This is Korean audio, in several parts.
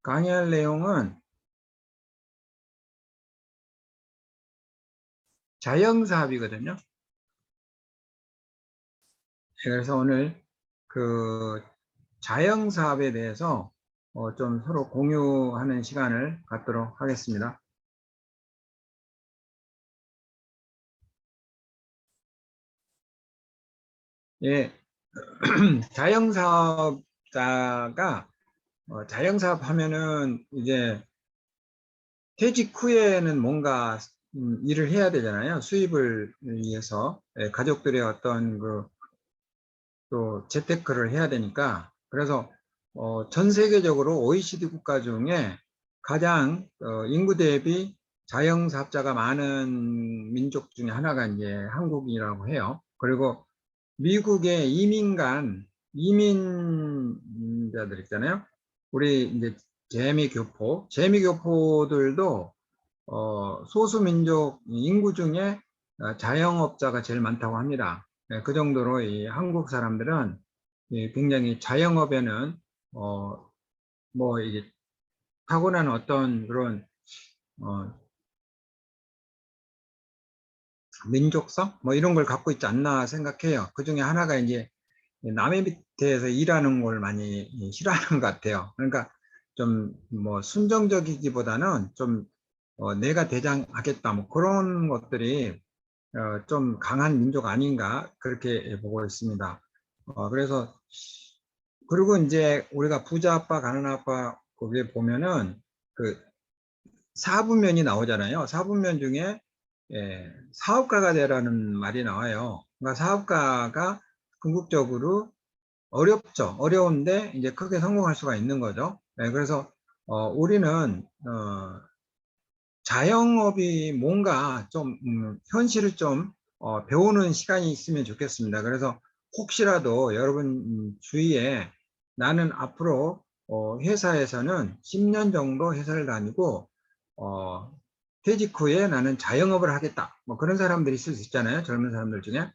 강의할 내용은 자영사업이거든요. 그래서 오늘 그 자영사업에 대해서 좀 서로 공유하는 시간을 갖도록 하겠습니다. 예, 자영사업자가 자영사업 하면은 이제 퇴직 후에는 뭔가 일을 해야 되잖아요. 수입을 위해서. 예, 가족들의 어떤 또 재테크를 해야 되니까. 그래서 전 세계적으로 OECD 국가 중에 가장 인구 대비 자영사업자가 많은 민족 중에 하나가 이제 한국이라고 해요. 그리고 미국의 이민자들 있잖아요. 우리 이제 재미교포들도 소수민족 인구 중에 자영업자가 제일 많다고 합니다. 그 정도로 이 한국 사람들은 굉장히 자영업에는 뭐 이게 타고난 어떤 그런 어, 민족성 뭐 이런 걸 갖고 있지 않나 생각해요. 그 중에 하나가 이제 남의 밑에서 일하는 걸 많이 싫어하는 것 같아요. 그러니까 좀 뭐 순정적이기보다는 좀 내가 대장하겠다 뭐 그런 것들이 좀 강한 민족 아닌가 그렇게 보고 있습니다. 그래서 그리고 이제 우리가 부자 아빠 가난한 아빠 거기에 보면은 그 사분면이 나오잖아요. 사분면 중에 사업가가 되라는 말이 나와요. 그러니까 사업가가 궁극적으로 어렵죠. 어려운데 이제 크게 성공할 수가 있는 거죠. 그래서 우리는 자영업이 뭔가 좀 현실을 좀 배우는 시간이 있으면 좋겠습니다. 그래서 혹시라도 여러분 주위에 나는 앞으로 회사에서는 10년 정도 회사를 다니고 어, 퇴직 후에 나는 자영업을 하겠다. 뭐 그런 사람들이 있을 수 있잖아요. 젊은 사람들 중에.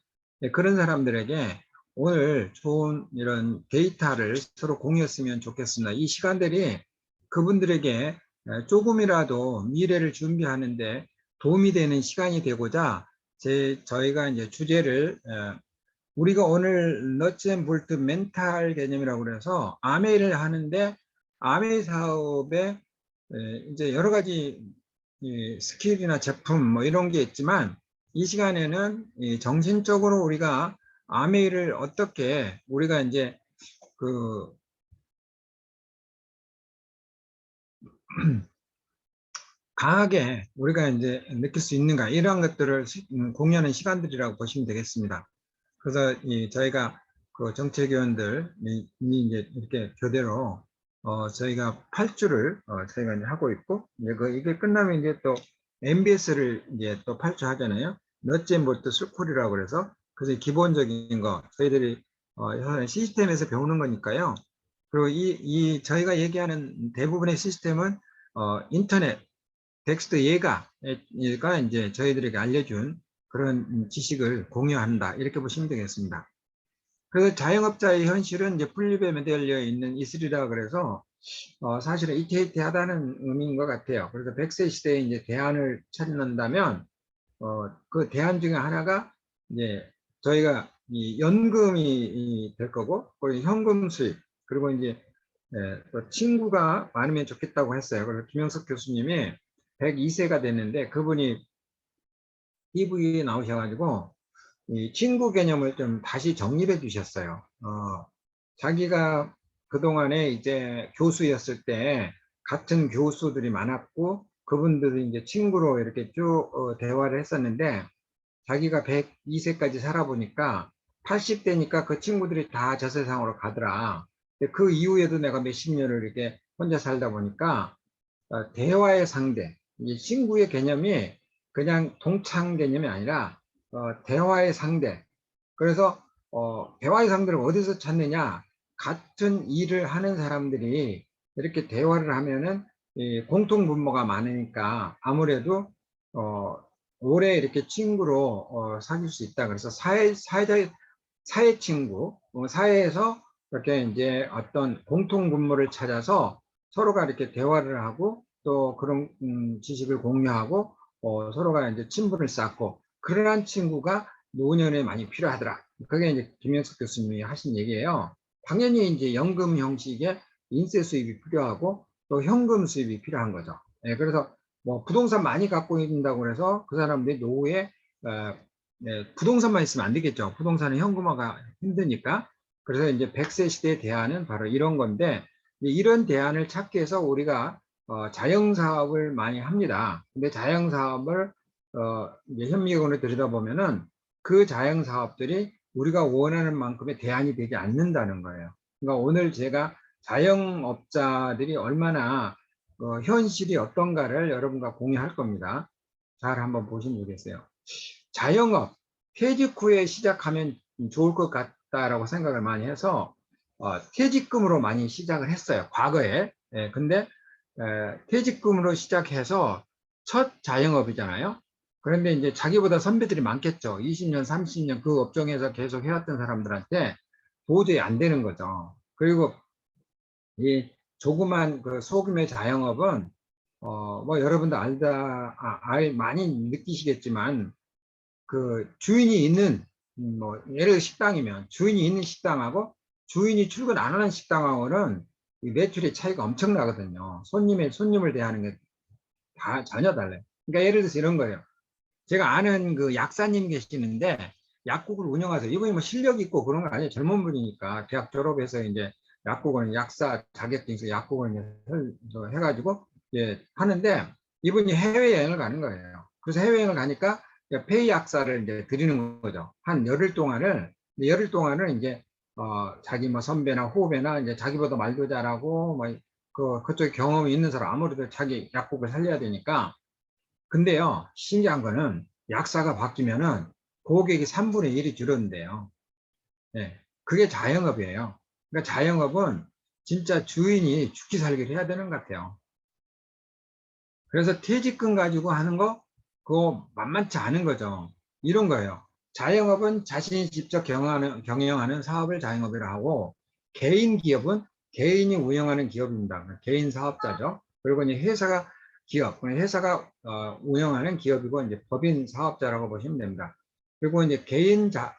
그런 사람들에게 오늘 좋은 이런 데이터를 서로 공유했으면 좋겠습니다. 이 시간들이 그분들에게 조금이라도 미래를 준비하는데 도움이 되는 시간이 되고자 저희가 이제 주제를 우리가 오늘 너츠 앤 볼트 멘탈 개념이라고 그래서 아메이를 하는데 아메이 사업에 이제 여러 가지 스킬이나 제품 뭐 이런 게 있지만 이 시간에는 정신적으로 우리가 아메이를 어떻게 우리가 이제 그 강하게 우리가 이제 느낄 수 있는가 이러한 것들을 공유하는 시간들이라고 보시면 되겠습니다. 그래서 저희가 그 정책위원들이 이제 이렇게 교대로 저희가 8주를 저희가 이제 하고 있고 이게 끝나면 이제 또 MBS를 이제 또 8주 하잖아요. 넛젠볼트 스쿨이라고 그래서 기본적인 거 저희들이 시스템에서 배우는 거니까요. 그리고 저희가 얘기하는 대부분의 시스템은 인터넷 텍스트 얘가 이제 저희들에게 알려준 그런 지식을 공유한다. 이렇게 보시면 되겠습니다. 그래서 자영업자의 현실은 이제 풀립에 매달려 있는 이슬이라 그래서 사실은 이태이태하다는 의미인 것 같아요. 그래서 100세 시대에 이제 대안을 찾는다면 그 대안 중에 하나가 이제 저희가 이 연금이 될 거고 그리고 현금 수입 그리고 이제 또 친구가 많으면 좋겠다고 했어요. 그래서 김영석 교수님이 102세가 됐는데 그분이 TV에 나오셔가지고 이 친구 개념을 좀 다시 정립해 주셨어요. 자기가 그동안에 이제 교수였을 때 같은 교수들이 많았고 그분들이 이제 친구로 이렇게 쭉 대화를 했었는데 자기가 102세까지 살아보니까 80대니까 그 친구들이 다 저 세상으로 가더라. 근데 그 이후에도 내가 몇십 년을 이렇게 혼자 살다 보니까 대화의 상대, 이 친구의 개념이 그냥 동창 개념이 아니라 대화의 상대. 그래서 대화의 상대를 어디서 찾느냐? 같은 일을 하는 사람들이 이렇게 대화를 하면은 공통 분모가 많으니까 아무래도 오래 이렇게 친구로 사귈 수 있다. 그래서 사회 친구, 사회에서 이렇게 이제 어떤 공통 분모를 찾아서 서로가 이렇게 대화를 하고 또 그런 지식을 공유하고 서로가 이제 친분을 쌓고 그러한 친구가 노년에 많이 필요하더라. 그게 이제 김영석 교수님이 하신 얘기예요. 당연히 이제 연금 형식의 인세 수입이 필요하고 또 현금 수입이 필요한 거죠. 예, 그래서 뭐 부동산 많이 갖고 있다고 해서 그 사람들이 노후에 부동산만 있으면 안 되겠죠. 부동산은 현금화가 힘드니까. 그래서 이제 100세 시대의 대안은 바로 이런 건데, 이런 대안을 찾기 위해서 우리가 자영사업을 많이 합니다. 근데 자영사업을 이제 현미경으로 들여다보면은 그 자영사업들이 우리가 원하는 만큼의 대안이 되지 않는다는 거예요. 그러니까 오늘 제가 자영업자들이 얼마나 현실이 어떤가를 여러분과 공유할 겁니다. 잘 한번 보시면 되겠어요. 자영업, 퇴직 후에 시작하면 좋을 것 같다라고 생각을 많이 해서 퇴직금으로 많이 시작을 했어요. 과거에. 예, 근데 퇴직금으로 시작해서 첫 자영업이잖아요. 그런데 이제 자기보다 선배들이 많겠죠. 20년, 30년 그 업종에서 계속 해왔던 사람들한테 도저히 안 되는 거죠. 그리고 이 조그만 그 소규모의 자영업은 뭐 여러분도 많이 느끼시겠지만 그 주인이 있는 뭐 예를 들어 식당이면 주인이 있는 식당하고 주인이 출근 안 하는 식당하고는 이 매출의 차이가 엄청나거든요. 손님을 대하는 게 다 전혀 달라요. 그러니까 예를 들어서 이런 거예요. 제가 아는 그 약사님 계시는데 약국을 운영하세요. 이분이 뭐 실력 있고 그런 건 아니에요. 젊은 분이니까 대학 졸업해서 이제 약국을 약사 자격증 있어 약국을 이제 해가지고 하는데 이분이 해외여행을 가는 거예요. 그래서 해외여행을 가니까 페이 약사를 이제 드리는 거죠. 한 열흘 동안을 이제 자기 뭐 선배나 후배나 이제 자기보다 말도 잘하고 뭐 그쪽에 경험이 있는 사람 아무래도 자기 약국을 살려야 되니까 근데요, 신기한 거는 약사가 바뀌면은 고객이 3분의 1이 줄었는데요. 네, 그게 자영업이에요. 그러니까 자영업은 진짜 주인이 죽기 살기를 해야 되는 것 같아요. 그래서 퇴직금 가지고 하는 거, 그거 만만치 않은 거죠. 이런 거예요. 자영업은 자신이 직접 경영하는 사업을 자영업이라 하고, 개인 기업은 개인이 운영하는 기업입니다. 개인 사업자죠. 그리고 이제 회사가 운영하는 기업이고, 이제 법인 사업자라고 보시면 됩니다. 그리고 이제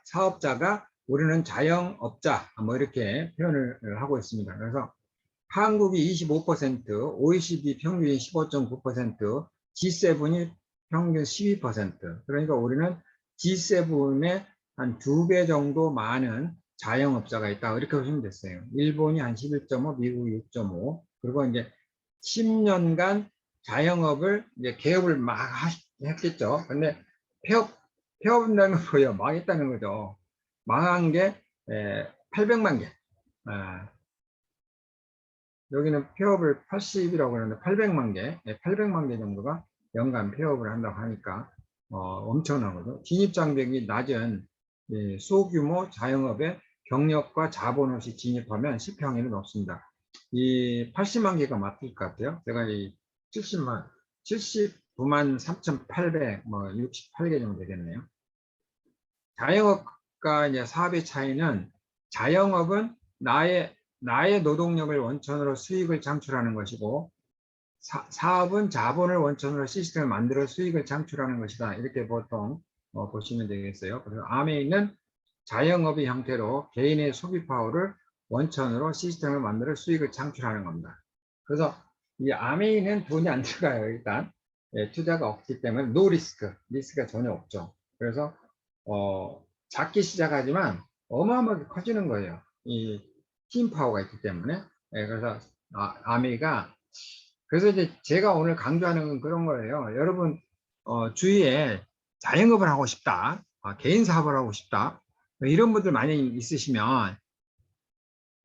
사업자가 우리는 자영업자, 뭐 이렇게 표현을 하고 있습니다. 그래서 한국이 25%, OECD 평균이 15.9%, G7이 평균 12%. 그러니까 우리는 G7의 한 2배 정도 많은 자영업자가 있다. 이렇게 보시면 됐어요. 일본이 한 11.5, 미국이 6.5. 그리고 이제 10년간 자영업을 이제 개업을 막 했겠죠. 근데 폐업한다는 건 뭐예요? 망했다는 거죠. 망한 게 800만 개. 여기는 폐업을 80이라고 하는데 800만 개, 800만 개 정도가 연간 폐업을 한다고 하니까 엄청나거든요. 진입장벽이 낮은 소규모 자영업에 경력과 자본 없이 진입하면 실패 확률이 높습니다. 이 80만 개가 맞을 것 같아요. 제가 이 79만 3,800, 뭐 68개 정도 되겠네요. 자영업과 이제 사업의 차이는 자영업은 나의 노동력을 원천으로 수익을 창출하는 것이고 사업은 자본을 원천으로 시스템을 만들어 수익을 창출하는 것이다. 이렇게 보통 보시면 되겠어요. 그래서 아메이는 자영업의 형태로 개인의 소비 파워를 원천으로 시스템을 만들어 수익을 창출하는 겁니다. 그래서 이 아메이는 돈이 안 들어가요. 일단 투자가 없기 때문에 노 리스크가 전혀 없죠. 그래서 작게 시작하지만 어마어마하게 커지는 거예요. 이 팀 파워가 있기 때문에. 그래서 아메이가 그래서 이제 제가 오늘 강조하는 건 그런 거예요. 여러분 주위에 자영업을 하고 싶다, 개인 사업을 하고 싶다 이런 분들 많이 있으시면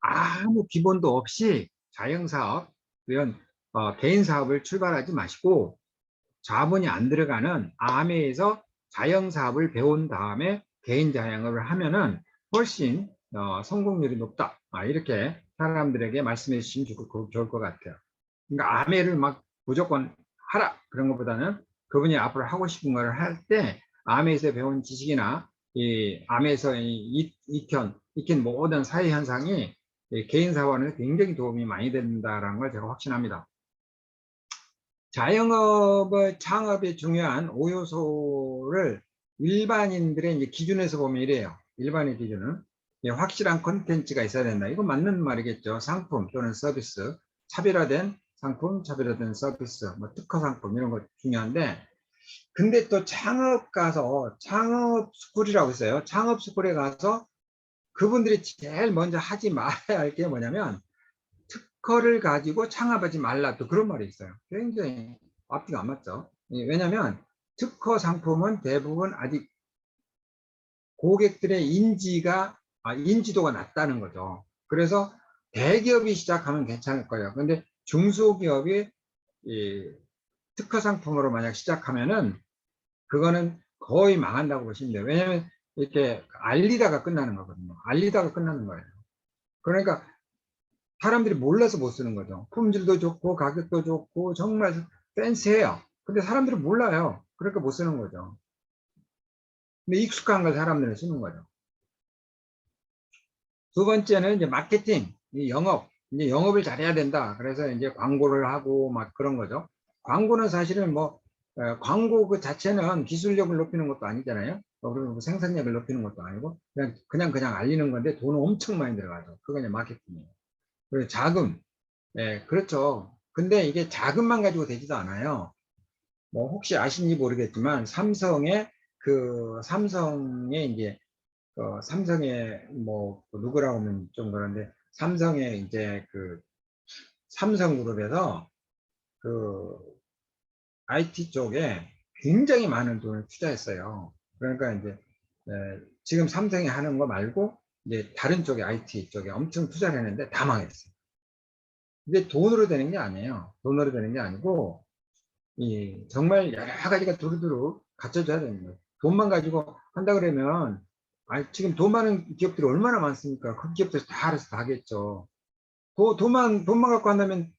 아무 기본도 없이 자영사업 이런 개인 사업을 출발하지 마시고 자본이 안 들어가는 아메에서 자영사업을 배운 다음에 개인 자영업을 하면은 훨씬 성공률이 높다. 이렇게 사람들에게 말씀해 주시면 좋을 것 같아요. 그러니까 아메를 막 무조건 하라 그런 것보다는 그분이 앞으로 하고 싶은 걸 할 때 아메에서 배운 지식이나 이 암에서 익힌 모든 사회 현상이 개인 사업은 굉장히 도움이 많이 된다는 걸 제가 확신합니다. 자영업의 창업에 중요한 5요소를 일반인들의 이제 기준에서 보면 이래요. 일반인 기준은 확실한 콘텐츠가 있어야 된다. 이거 맞는 말이겠죠. 상품 또는 서비스, 차별화된 상품, 차별화된 서비스, 뭐 특화 상품 이런 거 중요한데, 근데 또 창업 가서 창업 스쿨이라고 있어요. 창업 스쿨에 가서 그분들이 제일 먼저 하지 말아야 할 게 뭐냐면 특허를 가지고 창업하지 말라, 또 그런 말이 있어요. 굉장히 앞뒤가 안 맞죠. 왜냐하면 특허 상품은 대부분 아직 고객들의 인지도가 낮다는 거죠. 그래서 대기업이 시작하면 괜찮을 거예요. 근데 중소기업이 이 특허 상품으로 만약 시작하면은 그거는 거의 망한다고 보시면 돼요. 왜냐하면 이렇게 알리다가 끝나는 거거든요. 알리다가 끝나는 거예요. 그러니까 사람들이 몰라서 못 쓰는 거죠. 품질도 좋고 가격도 좋고 정말 팬시해요. 근데 사람들이 몰라요. 그러니까 못 쓰는 거죠. 근데 익숙한 걸 사람들은 쓰는 거죠. 두 번째는 이제 마케팅, 영업. 이제 영업을 잘해야 된다. 그래서 이제 광고를 하고 막 그런 거죠. 광고는 사실은 뭐 광고 그 자체는 기술력을 높이는 것도 아니잖아요. 그리고 뭐 생산력을 높이는 것도 아니고 그냥 알리는 건데 돈 엄청 많이 들어가죠. 그거 이제 마케팅이에요. 그리고 자금. 예, 그렇죠. 근데 이게 자금만 가지고 되지도 않아요. 뭐 혹시 아시는지 모르겠지만 삼성의 이제 삼성의 뭐 누구라고 하면 좀 그런데 삼성의 이제 그 삼성그룹에서 그 IT 쪽에 굉장히 많은 돈을 투자했어요. 그러니까 이제 지금 삼성이 하는 거 말고 이제 다른 쪽에 IT 쪽에 엄청 투자를 했는데 다 망했어요. 이게 돈으로 되는 게 아니에요. 돈으로 되는 게 아니고 정말 여러 가지가 두루두루 갖춰져야 되는 거예요. 돈만 가지고 한다 그러면, 지금 돈 많은 기업들이 얼마나 많습니까? 그 기업들 다 알아서 다 하겠죠. 돈만 갖고 한다면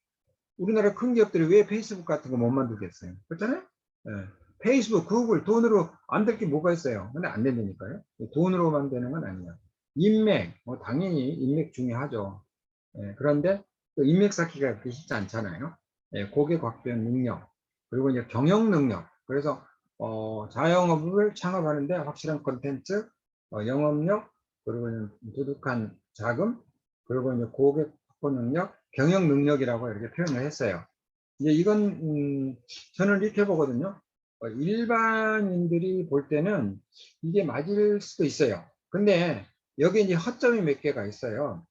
우리나라 큰 기업들이 왜 페이스북 같은 거 못 만들겠어요? 그렇잖아요? 예. 페이스북, 구글 돈으로 안 될 게 뭐가 있어요? 근데 안 된다니까요. 돈으로만 되는 건 아니에요. 인맥, 뭐 당연히 인맥 중요하죠. 예, 그런데 또 인맥 쌓기가 그렇게 쉽지 않잖아요. 예, 고객 확보의 능력, 그리고 이제 경영 능력. 그래서 자영업을 창업하는데 확실한 콘텐츠, 영업력, 그리고 이제 두둑한 자금, 그리고 이제 고객 확보 능력, 경영 능력이라고 이렇게 표현을 했어요. 이제 이건 저는 이렇게 보거든요. 일반인들이 볼 때는 이게 맞을 수도 있어요. 근데 여기 이제 허점이 몇 개가 있어요.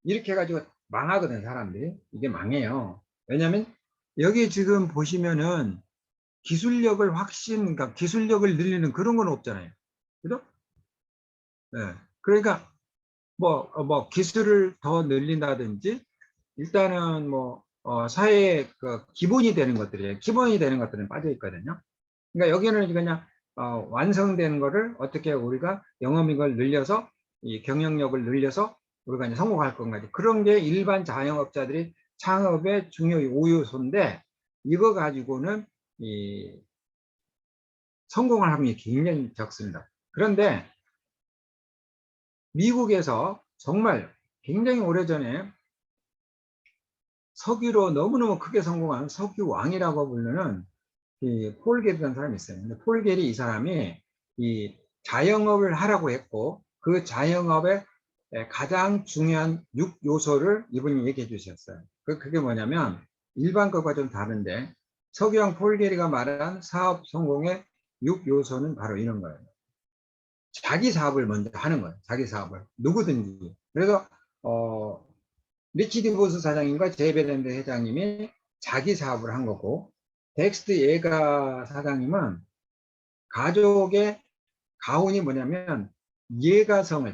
이렇게 해가지고 망하거든, 사람들이. 이게 망해요. 왜냐면 여기 지금 보시면은 그러니까 기술력을 늘리는 그런 건 없잖아요. 그죠? 네. 그러니까 뭐 기술을 더 늘린다든지 일단은 뭐 사회의 그 기본이 되는 것들이에요. 기본이 되는 것들은 빠져 있거든요. 그러니까 여기는 그냥 완성된 거를 어떻게 우리가 영업이익을 늘려서 이 경영력을 늘려서 우리가 이제 성공할 건가지. 그런 게 일반 자영업자들이 창업의 중요 5요소인데 이거 가지고는 이 성공할 확률이 굉장히 적습니다. 그런데 미국에서 정말 굉장히 오래전에 석유로 너무너무 크게 성공한 석유 왕이라고 부르는 폴 게리라는 사람이 있어요. 근데 폴 게리 이 사람이 이 자영업을 하라고 했고 그 자영업의 가장 중요한 6요소를 이분이 얘기해 주셨어요. 그게 뭐냐면 일반 것과 좀 다른데 석유왕 폴 게리가 말한 사업 성공의 6요소는 바로 이런 거예요. 자기 사업을 먼저 하는 거예요. 자기 사업을. 누구든지. 그래서 리치 디보스 사장님과 제베랜드 회장님이 자기 사업을 한 거고 덱스트 예가 사장님은 가족의 가훈이 뭐냐면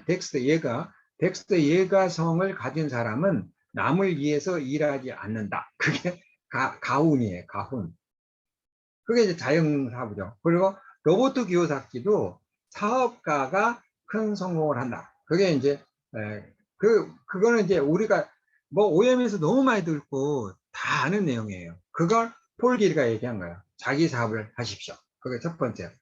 덱스트 예가성을 가진 사람은 남을 위해서 일하지 않는다. 그게 가훈이에요. 가훈. 그게 이제 자영사업이죠. 그리고 로버트 기요사키도 사업가가 큰 성공을 한다. 그게 이제 그거는 이제 우리가 뭐 OM에서 너무 많이 듣고 다 아는 내용이에요. 그걸 폴 기리가 얘기한 거예요. 자기 사업을 하십시오. 그게 첫 번째.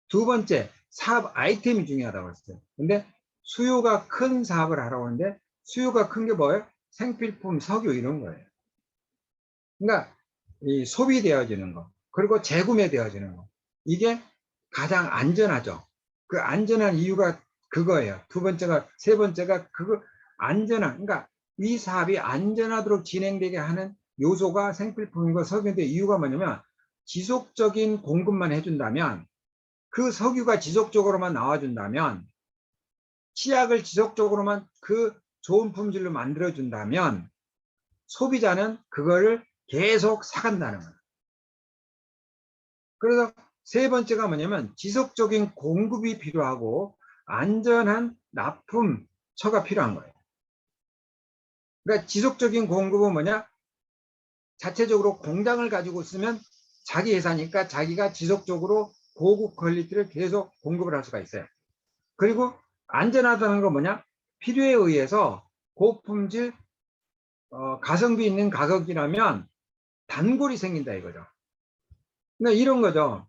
두 번째, 사업 아이템이 중요하다고 했어요. 근데 수요가 큰 사업을 하라고 하는데 수요가 큰 게 뭐예요? 생필품, 석유 이런 거예요. 그러니까 이 소비되어지는 거, 그리고 재구매되어지는 거. 이게 가장 안전하죠. 그 안전한 이유가 그거예요. 두 번째가, 세 번째가 그거 안전한, 그러니까 이 사업이 안전하도록 진행되게 하는 요소가 생필품과 석유인데, 이유가 뭐냐면 지속적인 공급만 해준다면, 그 석유가 지속적으로만 나와준다면, 치약을 지속적으로만 그 좋은 품질로 만들어준다면 소비자는 그거를 계속 사간다는 거예요. 그래서 세 번째가 뭐냐면 지속적인 공급이 필요하고 안전한 납품처가 필요한 거예요. 그러니까 지속적인 공급은 뭐냐? 자체적으로 공장을 가지고 있으면 자기 회사니까 자기가 지속적으로 고급 퀄리티를 계속 공급을 할 수가 있어요. 그리고 안전하다는 건 뭐냐? 필요에 의해서 고품질 가성비 있는 가격이라면 단골이 생긴다 이거죠. 그러니까 이런 거죠.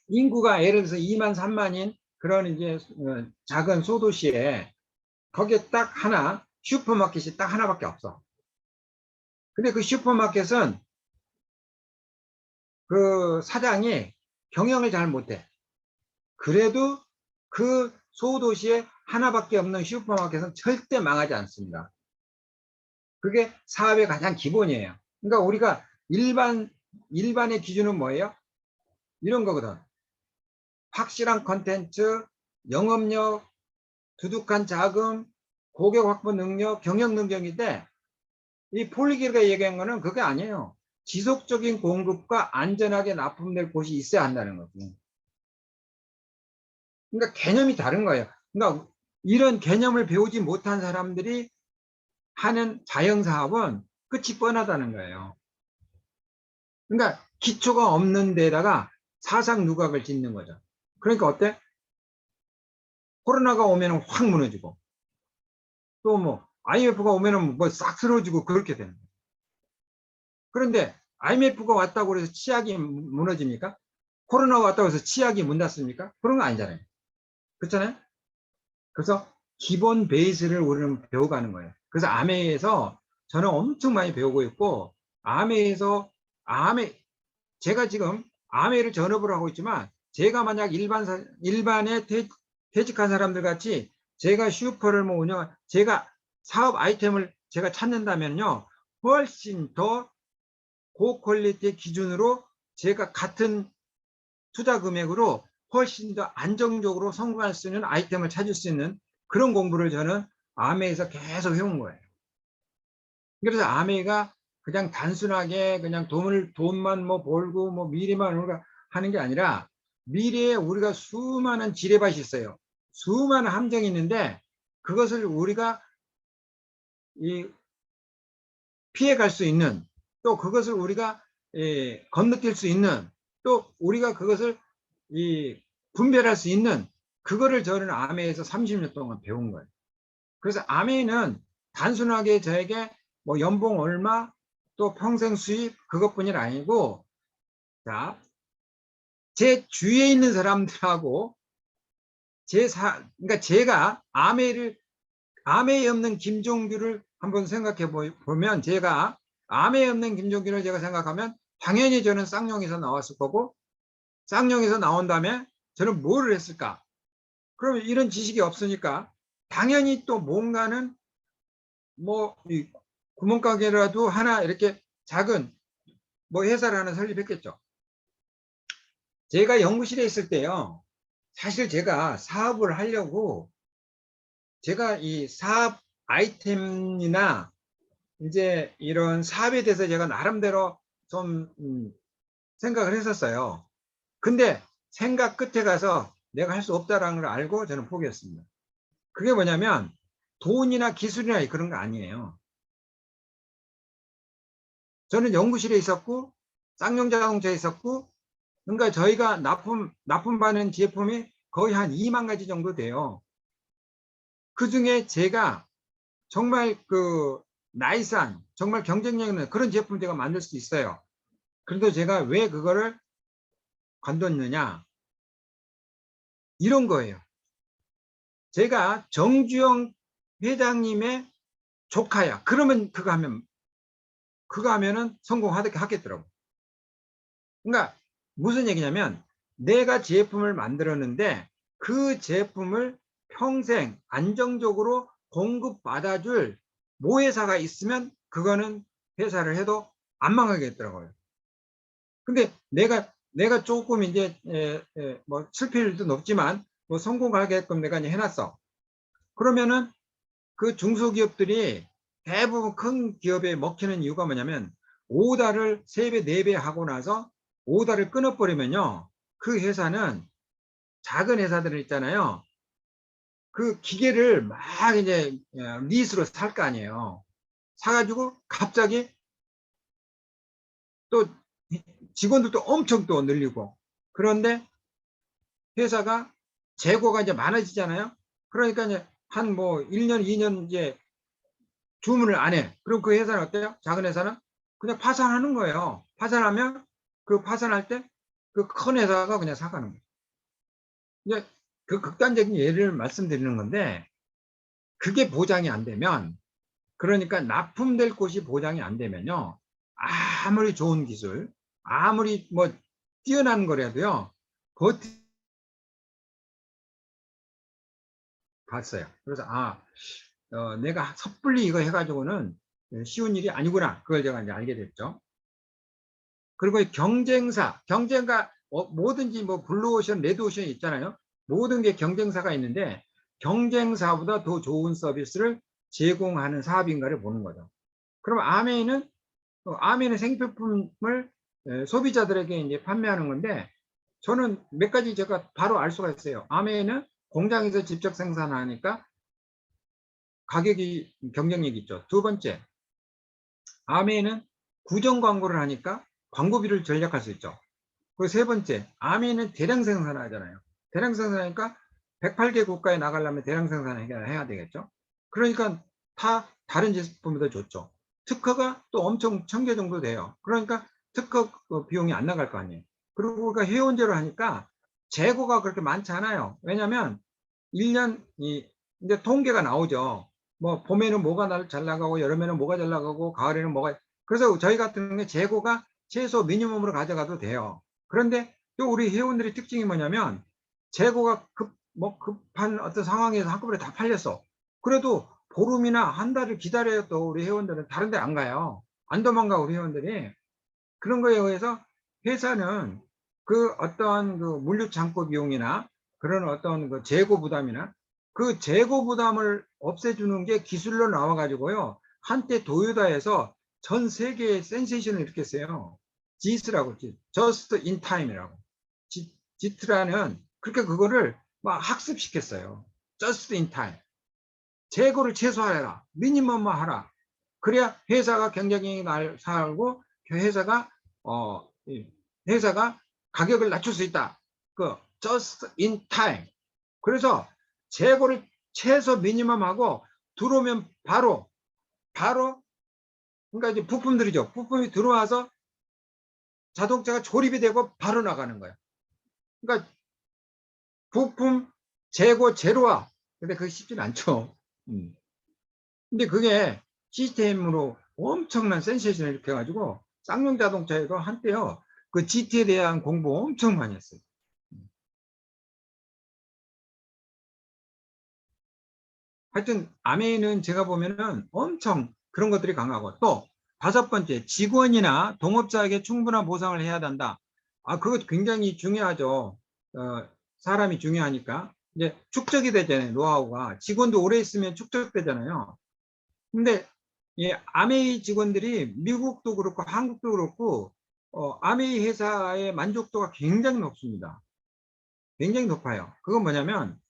인구가 예를 들어서 2만 3만인 그런 이제 작은 소도시에 거기에 딱 하나 슈퍼마켓이 딱 하나밖에 없어. 근데 그 슈퍼마켓은 그 사장이 경영을 잘 못해. 그래도 그 소도시에 하나밖에 없는 슈퍼마켓은 절대 망하지 않습니다. 그게 사업의 가장 기본이에요. 그러니까 우리가 일반의 기준은 뭐예요? 이런 거거든. 확실한 컨텐츠, 영업력, 두둑한 자금, 고객 확보 능력, 경영 능력인데, 이 폴리기가 얘기한 거는 그게 아니에요. 지속적인 공급과 안전하게 납품될 곳이 있어야 한다는 거죠. 그러니까 개념이 다른 거예요. 그러니까 이런 개념을 배우지 못한 사람들이 하는 자영사업은 끝이 뻔하다는 거예요. 그러니까 기초가 없는 데다가 사상 누각을 짓는 거죠. 그러니까 어때? 코로나가 오면 확 무너지고, 또 뭐 IMF가 오면 뭐 싹 쓰러지고 그렇게 되는 거예요. 그런데 IMF가 왔다고 해서 치약이 무너집니까? 코로나가 왔다고 해서 치약이 문 닫습니까? 그런 거 아니잖아요. 그렇잖아요? 그래서 기본 베이스를 우리는 배워가는 거예요. 그래서 아메에서 저는 엄청 많이 배우고 있고, 아메에서 아메 제가 지금 아메를 전업을 하고 있지만, 제가 만약 일반에 퇴직한 사람들 같이 제가 슈퍼를 뭐 제가 사업 아이템을 제가 찾는다면요, 훨씬 더 고퀄리티 기준으로 제가 같은 투자 금액으로 훨씬 더 안정적으로 성공할 수 있는 아이템을 찾을 수 있는 그런 공부를 저는 아메에서 계속 해온 거예요. 그래서 아메가 그냥 단순하게 그냥 돈만 뭐 벌고 뭐 미래만 하는 게 아니라, 미래에 우리가 수많은 지뢰밭이 있어요. 수많은 함정이 있는데 그것을 우리가 피해갈 수 있는, 또 그것을 우리가 건너뛸 수 있는, 또 우리가 그것을 분별할 수 있는, 그거를 저는 아메에서 30년 동안 배운 거예요. 그래서 아메는 단순하게 저에게 뭐 연봉 얼마, 또 평생 수입 그것뿐이 아니고, 자, 제 주위에 있는 사람들하고 그러니까 제가 아메에 없는 김종규를 한번 생각해 보면, 제가 아메에 없는 김종규를 제가 생각하면 당연히 저는 쌍용에서 나왔을 거고, 쌍용에서 나온 다음에 저는 뭐를 했을까? 그러면 이런 지식이 없으니까 당연히 또 뭔가는 뭐 구멍가게라도 하나 이렇게 작은 뭐 회사를 하나 설립했겠죠. 제가 연구실에 있을 때요, 사실 제가 사업을 하려고 제가 이 사업 아이템이나 이제 이런 사업에 대해서 제가 나름대로 좀 생각을 했었어요. 근데 생각 끝에 가서 내가 할 수 없다라는 걸 알고 저는 포기했습니다. 그게 뭐냐면 돈이나 기술이나 그런 거 아니에요. 저는 연구실에 있었고 쌍용자동차에 있었고, 그러니까 저희가 납품받는 제품이 거의 한 2만 가지 정도 돼요. 그 중에 제가 정말 나이스한, 정말 경쟁력 있는 그런 제품 제가 만들 수 있어요. 그래도 제가 왜 그거를 관뒀느냐, 이런 거예요. 제가 정주영 회장님의 조카야. 그러면 그거 하면은 성공하겠더라고. 그러니까 무슨 얘기냐면 내가 제품을 만들었는데 그 제품을 평생 안정적으로 공급받아줄 모회사가 있으면 그거는 회사를 해도 안 망하겠더라고요. 근데 내가 조금 이제 뭐 실패율도 높지만 뭐 성공하게끔 내가 이제 해놨어. 그러면은 그 중소기업들이 대부분 큰 기업에 먹히는 이유가 뭐냐면 오다를 3배, 4배 하고 나서 오다를 끊어버리면요. 그 회사는 작은 회사들 있잖아요. 그 기계를 막 이제 리스로 살 거 아니에요. 사가지고 갑자기 또 직원들도 엄청 또 늘리고. 그런데 회사가 재고가 이제 많아지잖아요. 그러니까 이제 한 뭐 1년, 2년 이제 주문을 안 해. 그럼 그 회사는 어때요? 작은 회사는 그냥 파산하는 거예요. 파산하면 그 파산할 때 그 큰 회사가 그냥 사가는 거예요. 이제 그 극단적인 예를 말씀드리는 건데 그게 보장이 안 되면 그러니까 납품될 곳이 보장이 안 되면요. 아무리 좋은 기술, 아무리 뭐 뛰어난 거라도요. 버티 봤어요. 그래서 내가 섣불리 이거 해가지고는 쉬운 일이 아니구나. 그걸 제가 이제 알게 됐죠. 그리고 경쟁가 뭐든지 뭐 블루오션, 레드오션 있잖아요. 모든 게 경쟁사가 있는데 경쟁사보다 더 좋은 서비스를 제공하는 사업인가를 보는 거죠. 그럼 아메이는 생필품을 소비자들에게 이제 판매하는 건데 저는 몇 가지 제가 바로 알 수가 있어요. 아메이는 공장에서 직접 생산하니까 가격이 경쟁력이 있죠. 두 번째, 아메이는 구정 광고를 하니까 광고비를 절약할 수 있죠. 그 세 번째, 아미는 대량 생산하잖아요. 대량 생산하니까 108개 국가에 나가려면 대량 생산을 해야 되겠죠. 그러니까 다른 제품보다 좋죠. 특허가 또 엄청 1000개 정도 돼요. 그러니까 특허 비용이 안 나갈 거 아니에요. 그리고 우리가 회원제로 하니까 재고가 그렇게 많지 않아요. 왜냐면 1년, 이제 통계가 나오죠. 뭐, 봄에는 뭐가 잘 나가고, 여름에는 뭐가 잘 나가고, 가을에는 그래서 저희 같은 경우에 재고가 최소 미니멈으로 가져가도 돼요. 그런데 또 우리 회원들의 특징이 뭐냐면 재고가 급한 어떤 상황에서 한꺼번에 다 팔렸어. 그래도 보름이나 한 달을 기다려야 또 우리 회원들은 다른 데 안 가요. 안 도망가 우리 회원들이. 그런 거에 의해서 회사는 그 어떠한 그 물류 창고 비용이나 그런 어떤 그 재고 부담이나 그 재고 부담을 없애주는 게 기술로 나와 가지고요. 한때 도요다에서 전 세계에 센세이션을 일으켰어요. 지스라고, just in time이라고. 지트라는 그렇게 그거를 막 학습시켰어요. just in time. 재고를 최소화해라. 미니멈만 하라. 그래야 회사가 경쟁력이 살고 회사가 어 회사가 가격을 낮출 수 있다. 그 just in time. 그래서 재고를 최소 미니멈하고 들어오면 바로 그러니까 이제 부품들이죠. 부품이 들어와서 자동차가 조립이 되고 바로 나가는 거예요. 그러니까 부품 재고 제로화. 근데 그게 쉽진 않죠. 근데 그게 시스템으로 엄청난 센세이션을 일으켜가지고 쌍용 자동차에도 한때요 그 GT에 대한 공부 엄청 많이 했어요. 하여튼 아메이는 제가 보면은 엄청 그런 것들이 강하고 또 5번째 직원이나 동업자에게 충분한 보상을 해야 된다. 그거 굉장히 중요하죠. 사람이 중요하니까 이제 축적이 되잖아요. 노하우가 직원도 오래 있으면 축적되잖아요. 근데 이 아메이 직원들이 미국도 그렇고 한국도 그렇고 아메이 회사의 만족도가 굉장히 높습니다. 굉장히 높아요. 그건 뭐냐면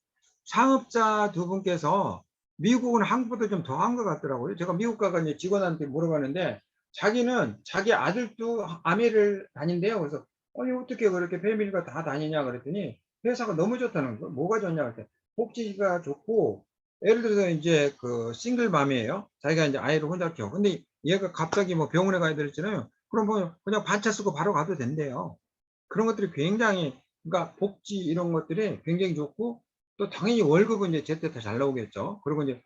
창업자 두 분께서 미국은 한국보다 좀 더 한 것 같더라고요. 제가 미국 가서 이제 직원한테 물어봤는데 자기는 자기 아들도 아메이를 다닌대요. 그래서 아니 어떻게 그렇게 패밀리가 다 다니냐 그랬더니 회사가 너무 좋다는 거. 뭐가 좋냐 그랬더니 복지가 좋고 예를 들어서 이제 그 싱글맘이에요. 자기가 이제 아이를 혼자 키워. 근데 얘가 갑자기 뭐 병원에 가야 되잖아요. 그럼 뭐 그냥 반차 쓰고 바로 가도 된대요. 그런 것들이 굉장히 그러니까 복지 이런 것들이 굉장히 좋고 또 당연히 월급은 이제 제때 더 잘 나오겠죠. 그리고 이제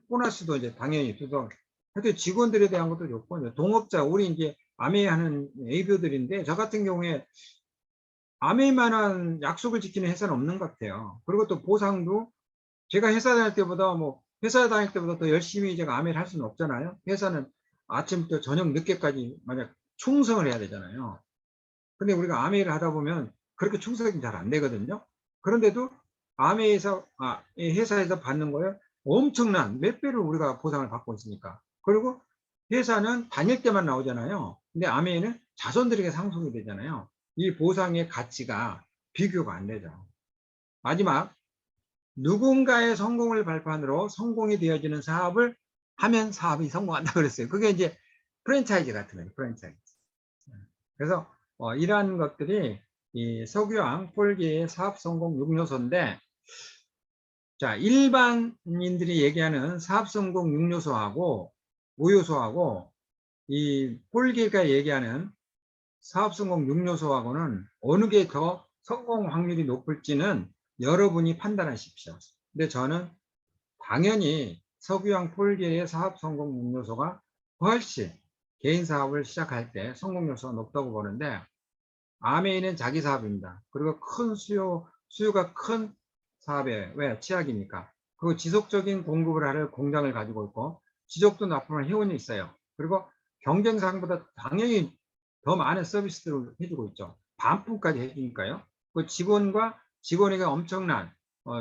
보너스도 이제 당연히 두서 하여튼 직원들에 대한 것도 좋고 이제 동업자 우리 이제 아메이하는 A뷰들인데 저 같은 경우에 아메이만한 약속을 지키는 회사는 없는 것 같아요. 그리고 또 보상도 제가 회사 다닐 때보다 회사 다닐 때보다 더 열심히 제가 아메이를 할 수는 없잖아요. 회사는 아침부터 저녁 늦게까지 만약 충성을 해야 되잖아요. 근데 우리가 아메이를 하다 보면 그렇게 충성이 잘 안 되거든요. 그런데도 아메이에서 이 회사에서 받는 거에 엄청난 몇 배를 우리가 보상을 받고 있으니까. 그리고 회사는 다닐 때만 나오잖아요. 근데 아메이는 자손들에게 상속이 되잖아요. 이 보상의 가치가 비교가 안 되죠. 마지막, 누군가의 성공을 발판으로 성공이 되어지는 사업을 하면 사업이 성공한다 그랬어요. 그게 이제 프랜차이즈 같은 거예요. 프랜차이즈. 그래서 이러한 것들이 이 석유왕 폴기의 사업 성공 6요소인데, 자, 일반인들이 얘기하는 사업 성공 6요소하고 5요소하고 이 폴기가 얘기하는 사업 성공 6요소하고는 어느 게 더 성공 확률이 높을지는 여러분이 판단하십시오. 근데 저는 당연히 석유왕 폴기의 사업 성공 6요소가 훨씬 개인 사업을 시작할 때 성공 요소가 높다고 보는데, 아메이는 자기 사업입니다. 그리고 큰 수요가 큰 사업에 왜 취약이니까. 그리고 지속적인 공급을 하는 공장을 가지고 있고 지속도 납품을 회원이 있어요. 그리고 경쟁사보다 당연히 더 많은 서비스들을 해주고 있죠. 반품까지 해주니까요. 그 직원에게 엄청난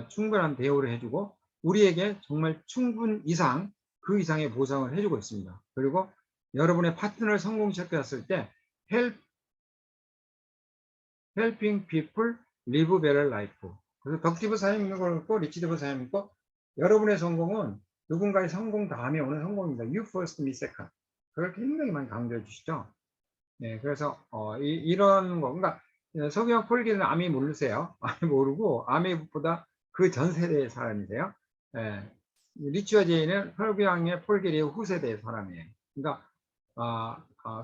충분한 대우를 해주고 우리에게 정말 충분 이상 그 이상의 보상을 해주고 있습니다. 그리고 여러분의 파트너를 성공시켰을 때 helping people live better life. 그래서 덕티브 사용 있는 걸 있고 리치디브 사용 있고 여러분의 성공은 누군가의 성공 다음에 오는 성공입니다. You first, me second. 그걸 굉장히 많이 강조해 주시죠. 네, 그래서 이런 거, 그러니까 석유와 폴기는 아미 모르세요. 아미 모르고 아미보다 그 전 세대의 사람이세요. 예, 리치와 제이는 석유왕의 폴게리의 후세대의 사람이에요. 그러니까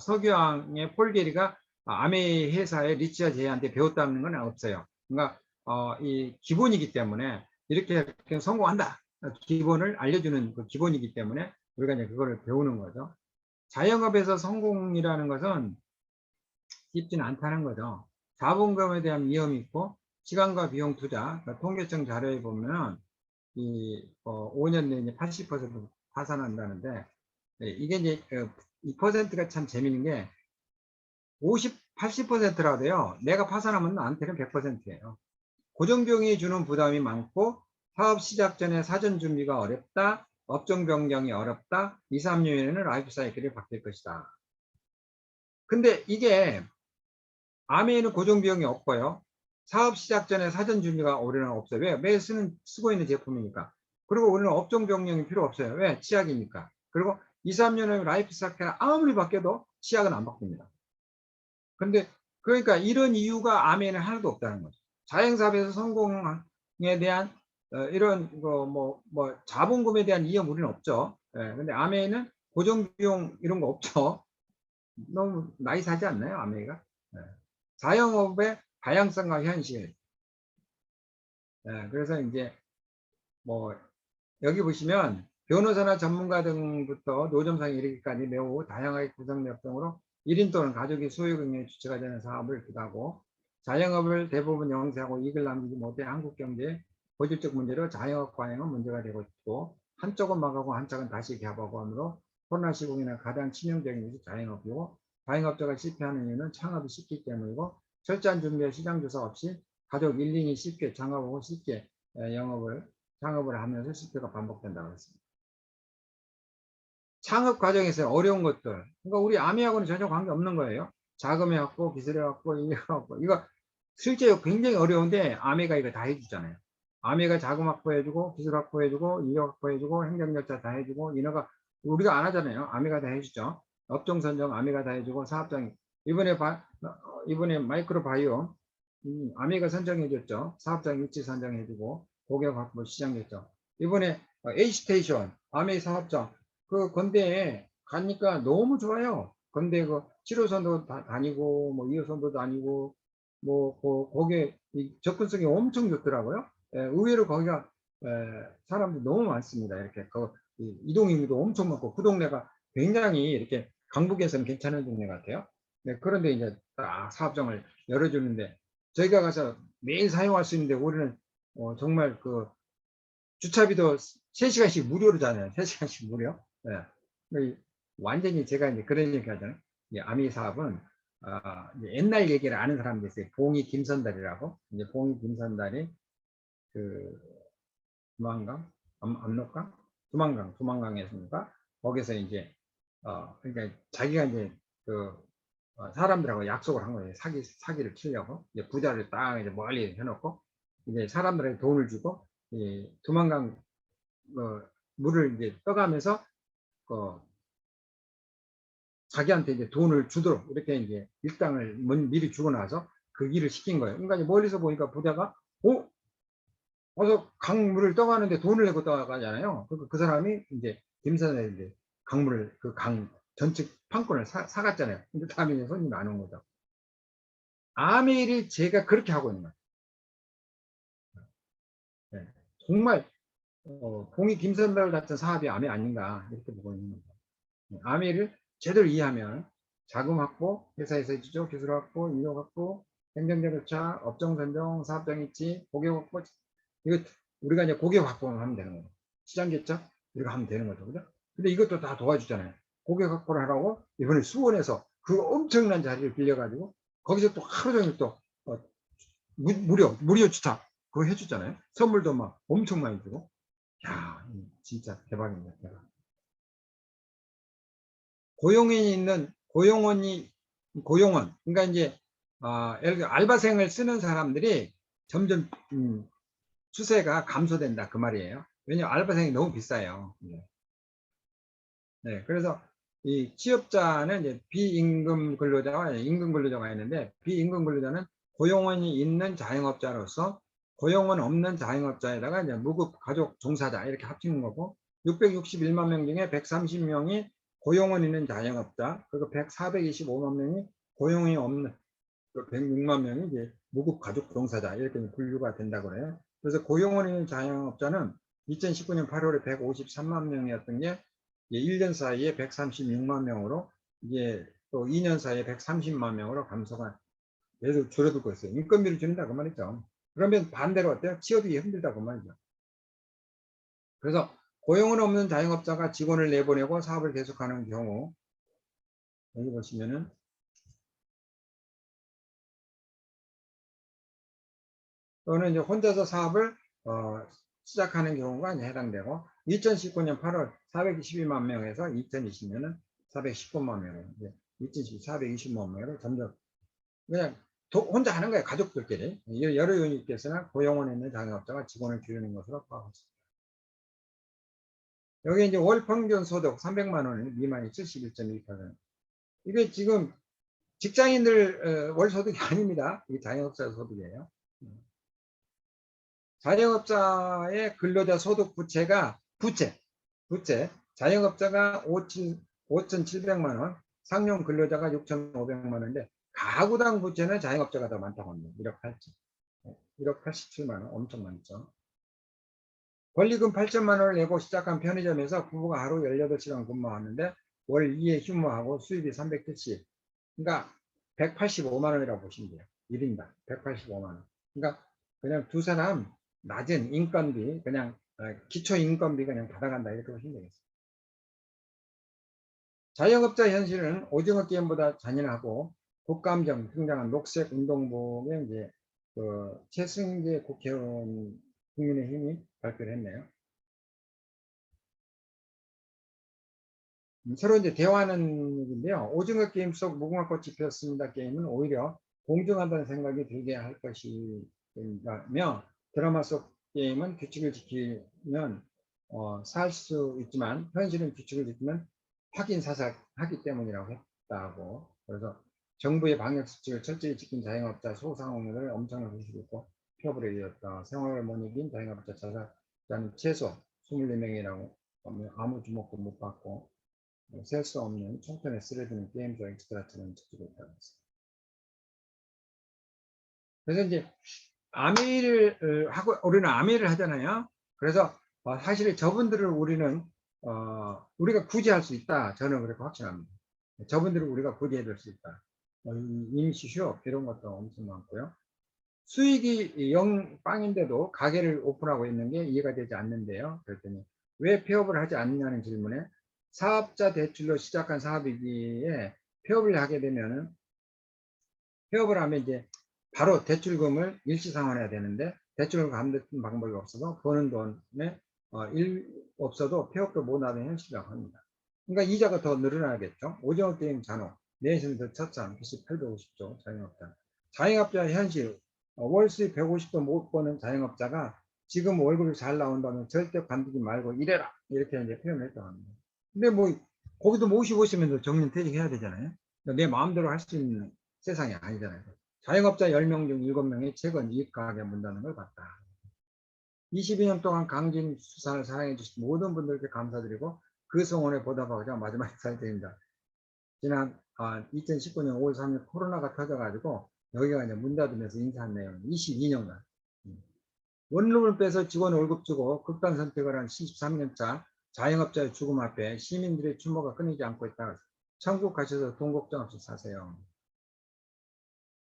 석유왕의 폴게리가 아메 회사의 리치와 제이한테 배웠다는 건 없어요. 그러니까 이 기본이기 때문에 이렇게 성공한다. 기본을 알려주는 그 기본이기 때문에 우리가 이제 그거를 배우는 거죠. 자영업에서 성공이라는 것은 쉽지는 않다는 거죠. 자본금에 대한 위험이 있고 시간과 비용 투자, 그러니까 통계청 자료에 보면 이 5년 내에 80% 파산한다는데 이게 이제 이 퍼센트가 참 재밌는 게 50, 80%라도요. 내가 파산하면 나한테는 100%예요. 고정비용이 주는 부담이 많고 사업 시작 전에 사전 준비가 어렵다. 업종 변경이 어렵다. 2, 3년에는 라이프 사이클이 바뀔 것이다. 근데 이게 아메에는 고정비용이 없고요. 사업 시작 전에 사전 준비가 우리는 없어요. 왜? 매일 쓰고 있는 제품이니까. 그리고 우리는 업종 변경이 필요 없어요. 왜? 치약이니까. 그리고 2, 3년 후에 라이프 사이클 아무리 바뀌어도 치약은 안 바뀝니다. 근데 그러니까 이런 이유가 아메에는 하나도 없다는 거죠. 자영사업에서 성공에 대한 이런 자본금에 대한 이해 우리는 없죠. 예, 근데 아메에는 고정비용 이런 거 없죠. 너무 나이스하지 않나요, 아메이가? 예. 자영업의 다양성과 현실. 예, 그래서 이제 뭐 여기 보시면 변호사나 전문가 등부터 노점상에 이르기까지 매우 다양하게 구성된 업종으로 1인 또는 가족이 소유 경영의 주체가 되는 사업을 기하고 자영업을 대부분 영세하고 이익을 남기지 못해 한국 경제의 고질적 문제로 자영업 과잉은 문제가 되고 있고 한쪽은 망하고 한쪽은 다시 개업하고 하므로 코로나 시국에는 가장 치명적인 것이 자영업이고 자영업자가 실패하는 이유는 창업이 쉽기 때문이고 철저한 준비와 시장 조사 없이 가족 1, 2이 쉽게 창업하고 쉽게 창업을 하면서 실패가 반복된다고 했습니다. 창업 과정에서 어려운 것들, 그러니까 우리 아미하고는 전혀 관계없는 거예요. 자금이 갖고 기술이 갖고 인력 갖고 이거 실제 굉장히 어려운데 아미가 이거 다 해주잖아요. 아미가 자금 확보해주고 기술 확보해주고 인력 확보해주고 행정절차 다 해주고 인허가 우리가 안 하잖아요. 아미가 다 해주죠. 업종 선정 아미가 다 해주고 사업장 이번에 마이크로 바이오 아미가 선정해줬죠. 사업장 위치 선정해주고 고객 확보 시장했죠. 이번에 H스테이션 아미 사업장 그 건대에 가니까 너무 좋아요. 건대 그 7호선도 다니고 뭐 2호선도 다니고 뭐 거기에 접근성이 엄청 좋더라고요. 예, 의외로 거기가 사람들이 너무 많습니다. 이렇게 이동 인구도 엄청 많고 그 동네가 굉장히 이렇게 강북에서는 괜찮은 동네 같아요. 네, 그런데 이제 딱 사업장을 열어주는데 저희가 가서 매일 사용할 수 있는데 우리는 정말 그 주차비도 3시간씩 무료로잖아요. 3시간씩 무료. 네. 완전히 제가 이제 그런 얘기 하잖아요. 이 아미 사업은 이제 옛날 얘기를 아는 사람들이 있어요. 봉이 김선달이라고. 이제 봉이 김선달이 그 두만강, 압록강, 두만강에서인가 거기서 이제 그러니까 자기가 이제 그 사람들하고 약속을 한 거예요. 사기를 치려고 이제 부자를 딱 이제 멀리 해놓고 이제 사람들에게 돈을 주고 이 두만강 물을 이제 떠가면서 그 자기한테 이제 돈을 주도록 이렇게 이제 일당을 미리 주고 나서 그 일을 시킨 거예요. 그러니까 이제 멀리서 보니까 부자가 어서 강물을 떠가는데 돈을 내고 떠가잖아요. 그 사람이 이제 김선에 이제 강물을 그 강 전체 판권을 사갔잖아요. 근데 다음에 이제 손님이 안 온 거죠. 아메이를 제가 그렇게 하고 있는 거예요. 네. 정말 봉이 김선달 같은 사업이 아메 아닌가 이렇게 보고 있는 거죠. 아메이를 제대로 이해하면 자금 확보, 회사에서 해주죠. 기술 확보, 인력 확보, 행정자 교차, 업종 선정, 사업장 입지, 고객 확보. 이거 우리가 이제 고객 확보만 하면 되는 거예요. 시장 개척 이거 하면 되는 거죠. 그죠? 근데 이것도 다 도와주잖아요. 고객 확보를 하라고 이번에 수원에서 그 엄청난 자리를 빌려가지고 거기서 또 하루 종일 또 무료 주차 그거 해주잖아요. 선물도 막 엄청 많이 주고. 야, 진짜 대박입니다. 대박. 고용인이 있는 고용원 그러니까 이제 알바생을 쓰는 사람들이 점점 추세가 감소된다 그 말이에요. 왜냐하면 알바생이 너무 비싸요. 네. 네, 그래서 이 취업자는 이제 비임금 근로자와 임금 근로자가 있는데 비임금 근로자는 고용원이 있는 자영업자로서 고용원 없는 자영업자에다가 이제 무급 가족 종사자 이렇게 합치는 거고 661만 명 중에 130명이 고용원 있는 자영업자 그리고 425만 명이 고용이 없는 106만 명이 이제 무급 가족 종사자 이렇게 분류가 된다고 그래요. 그래서 고용원 있는 자영업자는 2019년 8월에 153만 명이었던 게 1년 사이에 136만 명으로 이게 또 2년 사이에 130만 명으로 감소가 계속 줄어들고 있어요. 인건비를 줄인다 그 말이죠. 그러면 반대로 어때요? 취업이 힘들다 그 말이죠. 그래서 고용은 없는 자영업자가 직원을 내보내고 사업을 계속하는 경우 여기 보시면은 또는 이제 혼자서 사업을 시작하는 경우가 이제 해당되고 2019년 8월 422만 명에서 2020년은 419만 명으로 이제 2020 420만 명으로 점점 그냥 혼자 하는 거예요. 가족들끼리. 여러 요인께서는 고용원에 있는 자영업자가 직원을 줄이는 것으로 파악했습니다. 여기 이제 월 평균 소득 300만 원 미만이 71.1%. 이게 지금 직장인들 월 소득이 아닙니다. 이게 자영업자 소득이에요. 자영업자의 근로자 소득 부채. 자영업자가 5,700만 원, 상용 근로자가 6,500만 원인데 가구당 부채는 자영업자가 더 많다고 합니다. 1억 8천. 1억 87만 원 엄청 많죠. 권리금 8천만 원을 내고 시작한 편의점에서 부부가 하루 18시간 근무하는데 월 2회 휴무하고 수입이 370. 그러니까 185만 원이라고 보시면 돼요. 1인당 185만 원. 그러니까 그냥 두 사람 낮은 인건비 그냥 기초 인건비 그냥 받아간다 이렇게 보시면 되겠습니다. 자영업자 현실은 오징어 게임보다 잔인하고 국감정 등장한 녹색 운동복에 이제 최승재 국회의원 국민의힘이 발표를 했네요. 서로 이제 대화하는 얘기인데요. 오징어 게임 속 무궁화꽃이 피었습니다. 게임은 오히려 공정하다는 생각이 들게 할 것이라며 드라마 속 게임은 규칙을 지키면 살 수 있지만 현실은 규칙을 지키면 확인 사살하기 때문이라고 했다고. 그래서 정부의 방역 수칙을 철저히 지킨 자영업자 소상공인을 엄청나게 후시했고 폐업을 이었다. 생활을 못 이긴 자영업자 자살자는 최소 24명이라고 아무 주목도 못 받고 셀 수 없는 총편에 쓰러지는 게임즈 엑스트라처럼 적지고 있다고 했습니다. 그래서 이제 아메이를 하고 우리는 아메이를 하잖아요. 그래서 사실 저분들을 우리는 우리가 구제할 수 있다. 저는 그렇게 확신합니다. 저분들을 우리가 구제해 줄 수 있다. 임시 휴업 이런 것도 엄청 많고요. 수익이 0빵인데도 가게를 오픈하고 있는 게 이해가 되지 않는데요. 그랬더니 왜 폐업을 하지 않느냐는 질문에 사업자 대출로 시작한 사업이기에 폐업을 하게 되면은 폐업을 하면 이제 바로 대출금을 일시상환해야 되는데 대출을 갚는 방법이 없어서 버는 돈에 없어도 폐업도 못하는 현실이라고 합니다. 그러니까 이자가 더 늘어나겠죠. 오징어 게임 잔호, 내에서는 더 쳤참, 빚이 850조 자영업자. 자영업자 현실, 월수입 150도 못 버는 자영업자가 지금 월급이 잘 나온다면 절대 관두지 말고 일해라 이렇게 이제 표현을 했다고 합니다. 근데 뭐 거기도 모시고 있으면서 정년퇴직해야 되잖아요. 내 마음대로 할 수 있는 세상이 아니잖아요. 자영업자 10명 중 7명이 최근 이익가게 문 닫는 걸 봤다. 22년 동안 강진 수산을 사랑해 주신 모든 분들께 감사드리고 그 성원에 보답하고자 마지막에 살펴드립니다. 지난 2019년 5월 3일 코로나가 터져가지고 여기가 이제 문 닫으면서 인사한 내용 22년간 원룸을 빼서 직원 월급 주고 극단 선택을 한 73년차 자영업자의 죽음 앞에 시민들의 추모가 끊이지 않고 있다. 천국 가셔서 돈 걱정 없이 사세요.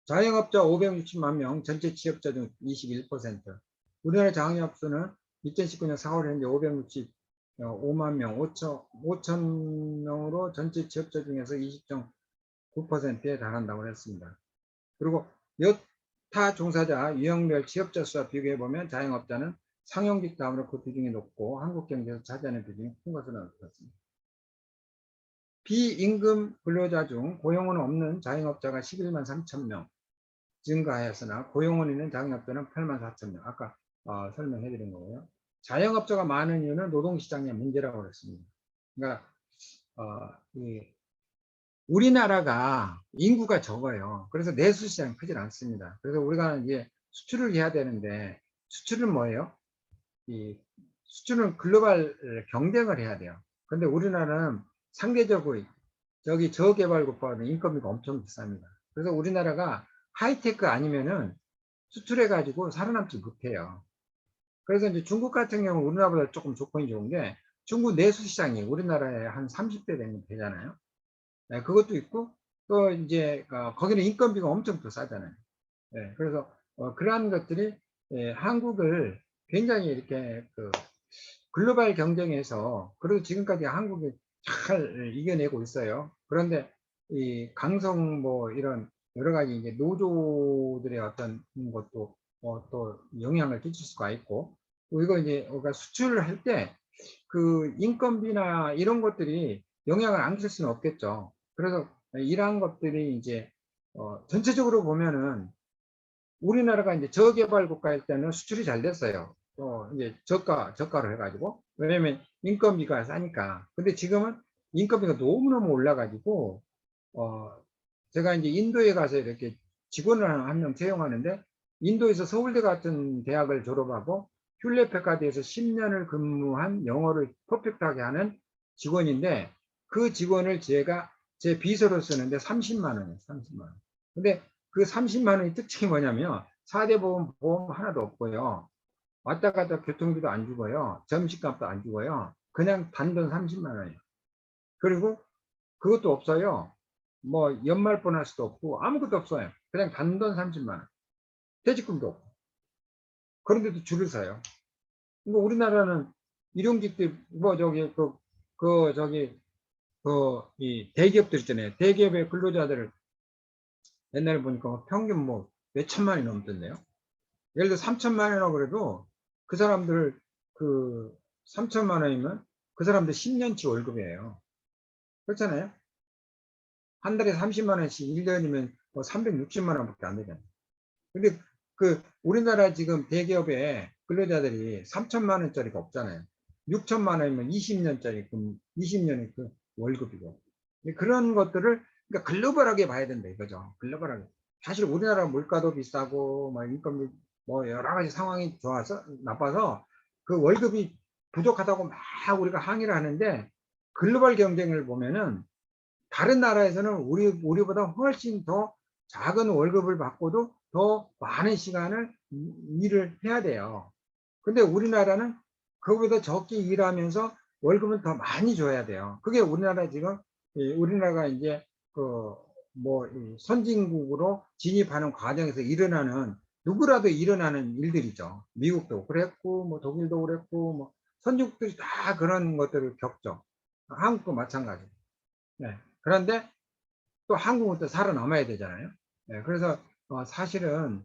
자영업자 560만 명, 전체 취업자 중 21%. 우리나라 자영업수는 2019년 4월 현재 565만 명, 5천 명으로 전체 취업자 중에서 20.9%에 달한다고 했습니다. 그리고 여타 종사자 유형별 취업자 수와 비교해보면 자영업자는 상용직 다음으로 그 비중이 높고 한국 경제에서 차지하는 비중이 큰 것으로 나타났습니다. 비임금 근로자 중 고용은 없는 자영업자가 11만 3천 명 증가하였으나 고용은 있는 자영업자는 8만 4천 명. 아까 설명해 드린 거고요. 자영업자가 많은 이유는 노동시장의 문제라고 그랬습니다. 그러니까 우리나라가 인구가 적어요. 그래서 내수시장이 크질 않습니다. 그래서 우리가 이제 수출을 해야 되는데 수출은 뭐예요? 수출은 글로벌 경쟁을 해야 돼요. 근데 우리나라는 상대적으로 저기 저개발국가는 인건비가 엄청 비쌉니다. 그래서 우리나라가 하이테크 아니면은 수출해가지고 살아남지 못해요. 그래서 이제 중국 같은 경우 우리나라보다 조금 조건이 좋은 게 중국 내수 시장이 우리나라에 한 30배 되잖아요. 네, 그것도 있고 또 이제 거기는 인건비가 엄청 더 싸잖아요. 네, 그래서 그러한 것들이 한국을 굉장히 이렇게 글로벌 경쟁에서 그래도 지금까지 한국이 잘 이겨내고 있어요. 그런데 이 강성 뭐 이런 여러 가지 이제 노조들의 어떤 것도 또 영향을 끼칠 수가 있고 또 이거 이제 우리가 수출을 할 때 그 인건비나 이런 것들이 영향을 안 끼칠 수는 없겠죠. 그래서 이러한 것들이 이제 전체적으로 보면은 우리나라가 이제 저개발 국가일 때는 수출이 잘 됐어요. 이제 저가로 해가지고. 왜냐면 인건비가 싸니까. 근데 지금은 인건비가 너무너무 올라가지고, 제가 이제 인도에 가서 이렇게 직원을 한 명 채용하는데, 인도에서 서울대 같은 대학을 졸업하고, 퓼레페카드에서 10년을 근무한 영어를 퍼펙트하게 하는 직원인데, 그 직원을 제가 제 비서로 쓰는데 30만 원이에요, 30만 원. 근데 그 30만 원의 특징이 뭐냐면 4대 보험 하나도 없고요. 왔다 갔다 교통비도 안 주고요. 점심값도 안 주고요. 그냥 단돈 30만 원이에요. 그리고 그것도 없어요. 뭐 연말 보너스도 없고 아무것도 없어요. 그냥 단돈 30만 원. 퇴직금도 없고. 그런데도 줄을 서요. 뭐 우리나라는 일용직들 뭐 저기 이 대기업들 있잖아요. 대기업의 근로자들을 옛날에 보니까 평균 뭐 몇천만이 넘던데요. 예를 들어 3천만 원이라고 그래도 그 사람들 그 3천만 원이면 그 사람들 10년치 월급이에요. 그렇잖아요. 한 달에 30만 원씩 1년이면 뭐 360만 원밖에 안 되잖아요. 근데 그 우리나라 지금 대기업에 근로자들이 3천만 원짜리가 없잖아요. 6천만 원이면 20년짜리 20년의 그 월급이고 그런 것들을 그러니까 글로벌하게 봐야 된다 이거죠. 글로벌하게. 사실 우리나라 물가도 비싸고 뭐 인건비 뭐 여러 가지 상황이 좋아서 나빠서 그 월급이 부족하다고 막 우리가 항의를 하는데 글로벌 경쟁을 보면은 다른 나라에서는 우리보다 훨씬 더 작은 월급을 받고도 더 많은 시간을 일을 해야 돼요. 근데 우리나라는 그거보다 적게 일하면서 월급은 더 많이 줘야 돼요. 그게 우리나라 지금 우리나라가 이제 그 뭐 선진국으로 진입하는 과정에서 일어나는 누구라도 일어나는 일들이죠. 미국도 그랬고 뭐 독일도 그랬고 뭐 선진국들이 다 그런 것들을 겪죠. 한국도 마찬가지. 네. 그런데 또 한국은 또 살아남아야 되잖아요. 네. 그래서 사실은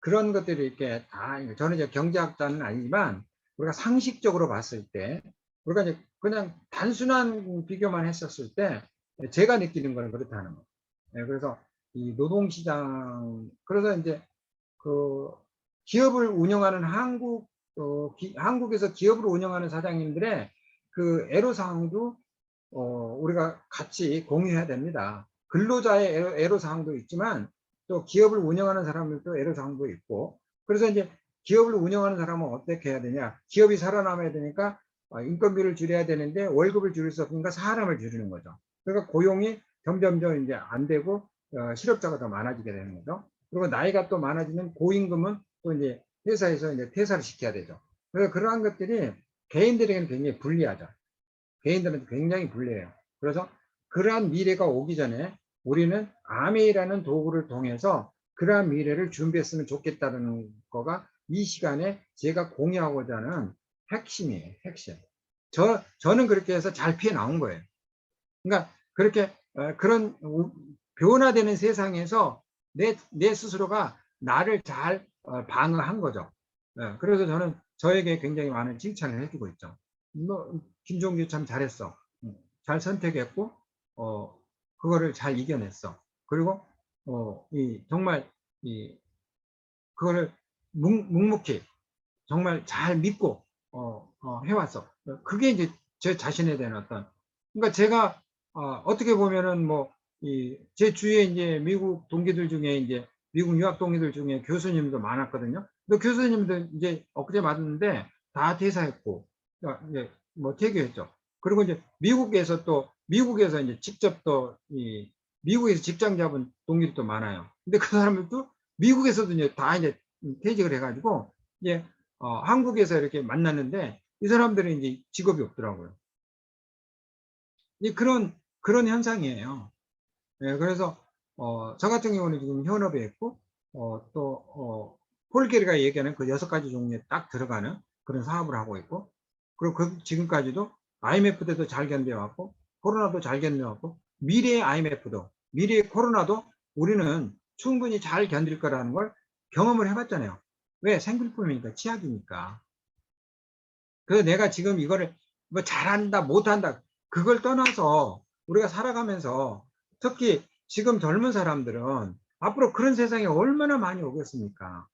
그런 것들이 이렇게 다 저는 이제 경제학자는 아니지만 우리가 상식적으로 봤을 때 우리가 이제 그냥 단순한 비교만 했었을 때 제가 느끼는 거는 그렇다는 거예요. 네. 그래서 이 노동시장 그래서 이제 그 기업을 운영하는 한국에서 기업을 운영하는 사장님들의 그 애로사항도 우리가 같이 공유해야 됩니다. 근로자의 애로사항도 있지만 또 기업을 운영하는 사람들도 애로사항도 있고 그래서 이제 기업을 운영하는 사람은 어떻게 해야 되냐 기업이 살아남아야 되니까 인건비를 줄여야 되는데 월급을 줄일 수 없으니까 사람을 줄이는 거죠. 그러니까 고용이 점점점 이제 안 되고 실업자가 더 많아지게 되는 거죠. 그리고 나이가 또 많아지면 고임금은 또 이제 회사에서 이제 퇴사를 시켜야 되죠. 그래서 그러한 것들이 개인들에게는 굉장히 불리하죠. 개인들한테 굉장히 불리해요. 그래서 그러한 미래가 오기 전에 우리는 아메이라는 도구를 통해서 그러한 미래를 준비했으면 좋겠다는 거가 이 시간에 제가 공유하고자 하는 핵심이에요. 핵심. 저는 그렇게 해서 잘 피해 나온 거예요. 그러니까 그렇게 그런 변화되는 세상에서 내 스스로가 나를 잘 방어한 거죠. 그래서 저는 저에게 굉장히 많은 칭찬을 해주고 있죠. 뭐, 김종규 참 잘했어. 잘 선택했고, 그거를 잘 이겨냈어. 그리고, 정말, 그거를 묵묵히, 정말 잘 믿고, 해왔어. 그게 이제 제 자신에 대한 그러니까 제가, 어떻게 보면은 뭐, 제 주위에 이제 미국 동기들 중에 이제, 미국 유학 동기들 중에 교수님도 많았거든요. 근데 교수님들 이제 엊그제 맞았는데 다 퇴사했고, 이제 뭐 퇴교했죠. 그리고 이제 미국에서 이제 직접 미국에서 직장 잡은 동기들도 많아요. 근데 그 사람들도 미국에서도 이제 다 이제 퇴직을 해가지고, 이제 한국에서 이렇게 만났는데 이 사람들은 이제 직업이 없더라고요. 그런 현상이에요. 예, 그래서 저 같은 경우는 지금 현업에 있고 폴게리가 얘기하는 그 6가지 종류에 딱 들어가는 그런 사업을 하고 있고 그리고 지금까지도 IMF 때도 잘 견뎌왔고 코로나도 잘 견뎌왔고 미래의 IMF도 미래의 코로나도 우리는 충분히 잘 견딜 거라는 걸 경험을 해봤잖아요. 왜? 생필품이니까 치약이니까. 그래서 내가 지금 이거를 뭐 잘한다 못한다 그걸 떠나서 우리가 살아가면서 특히 지금 젊은 사람들은 앞으로 그런 세상이 얼마나 많이 오겠습니까?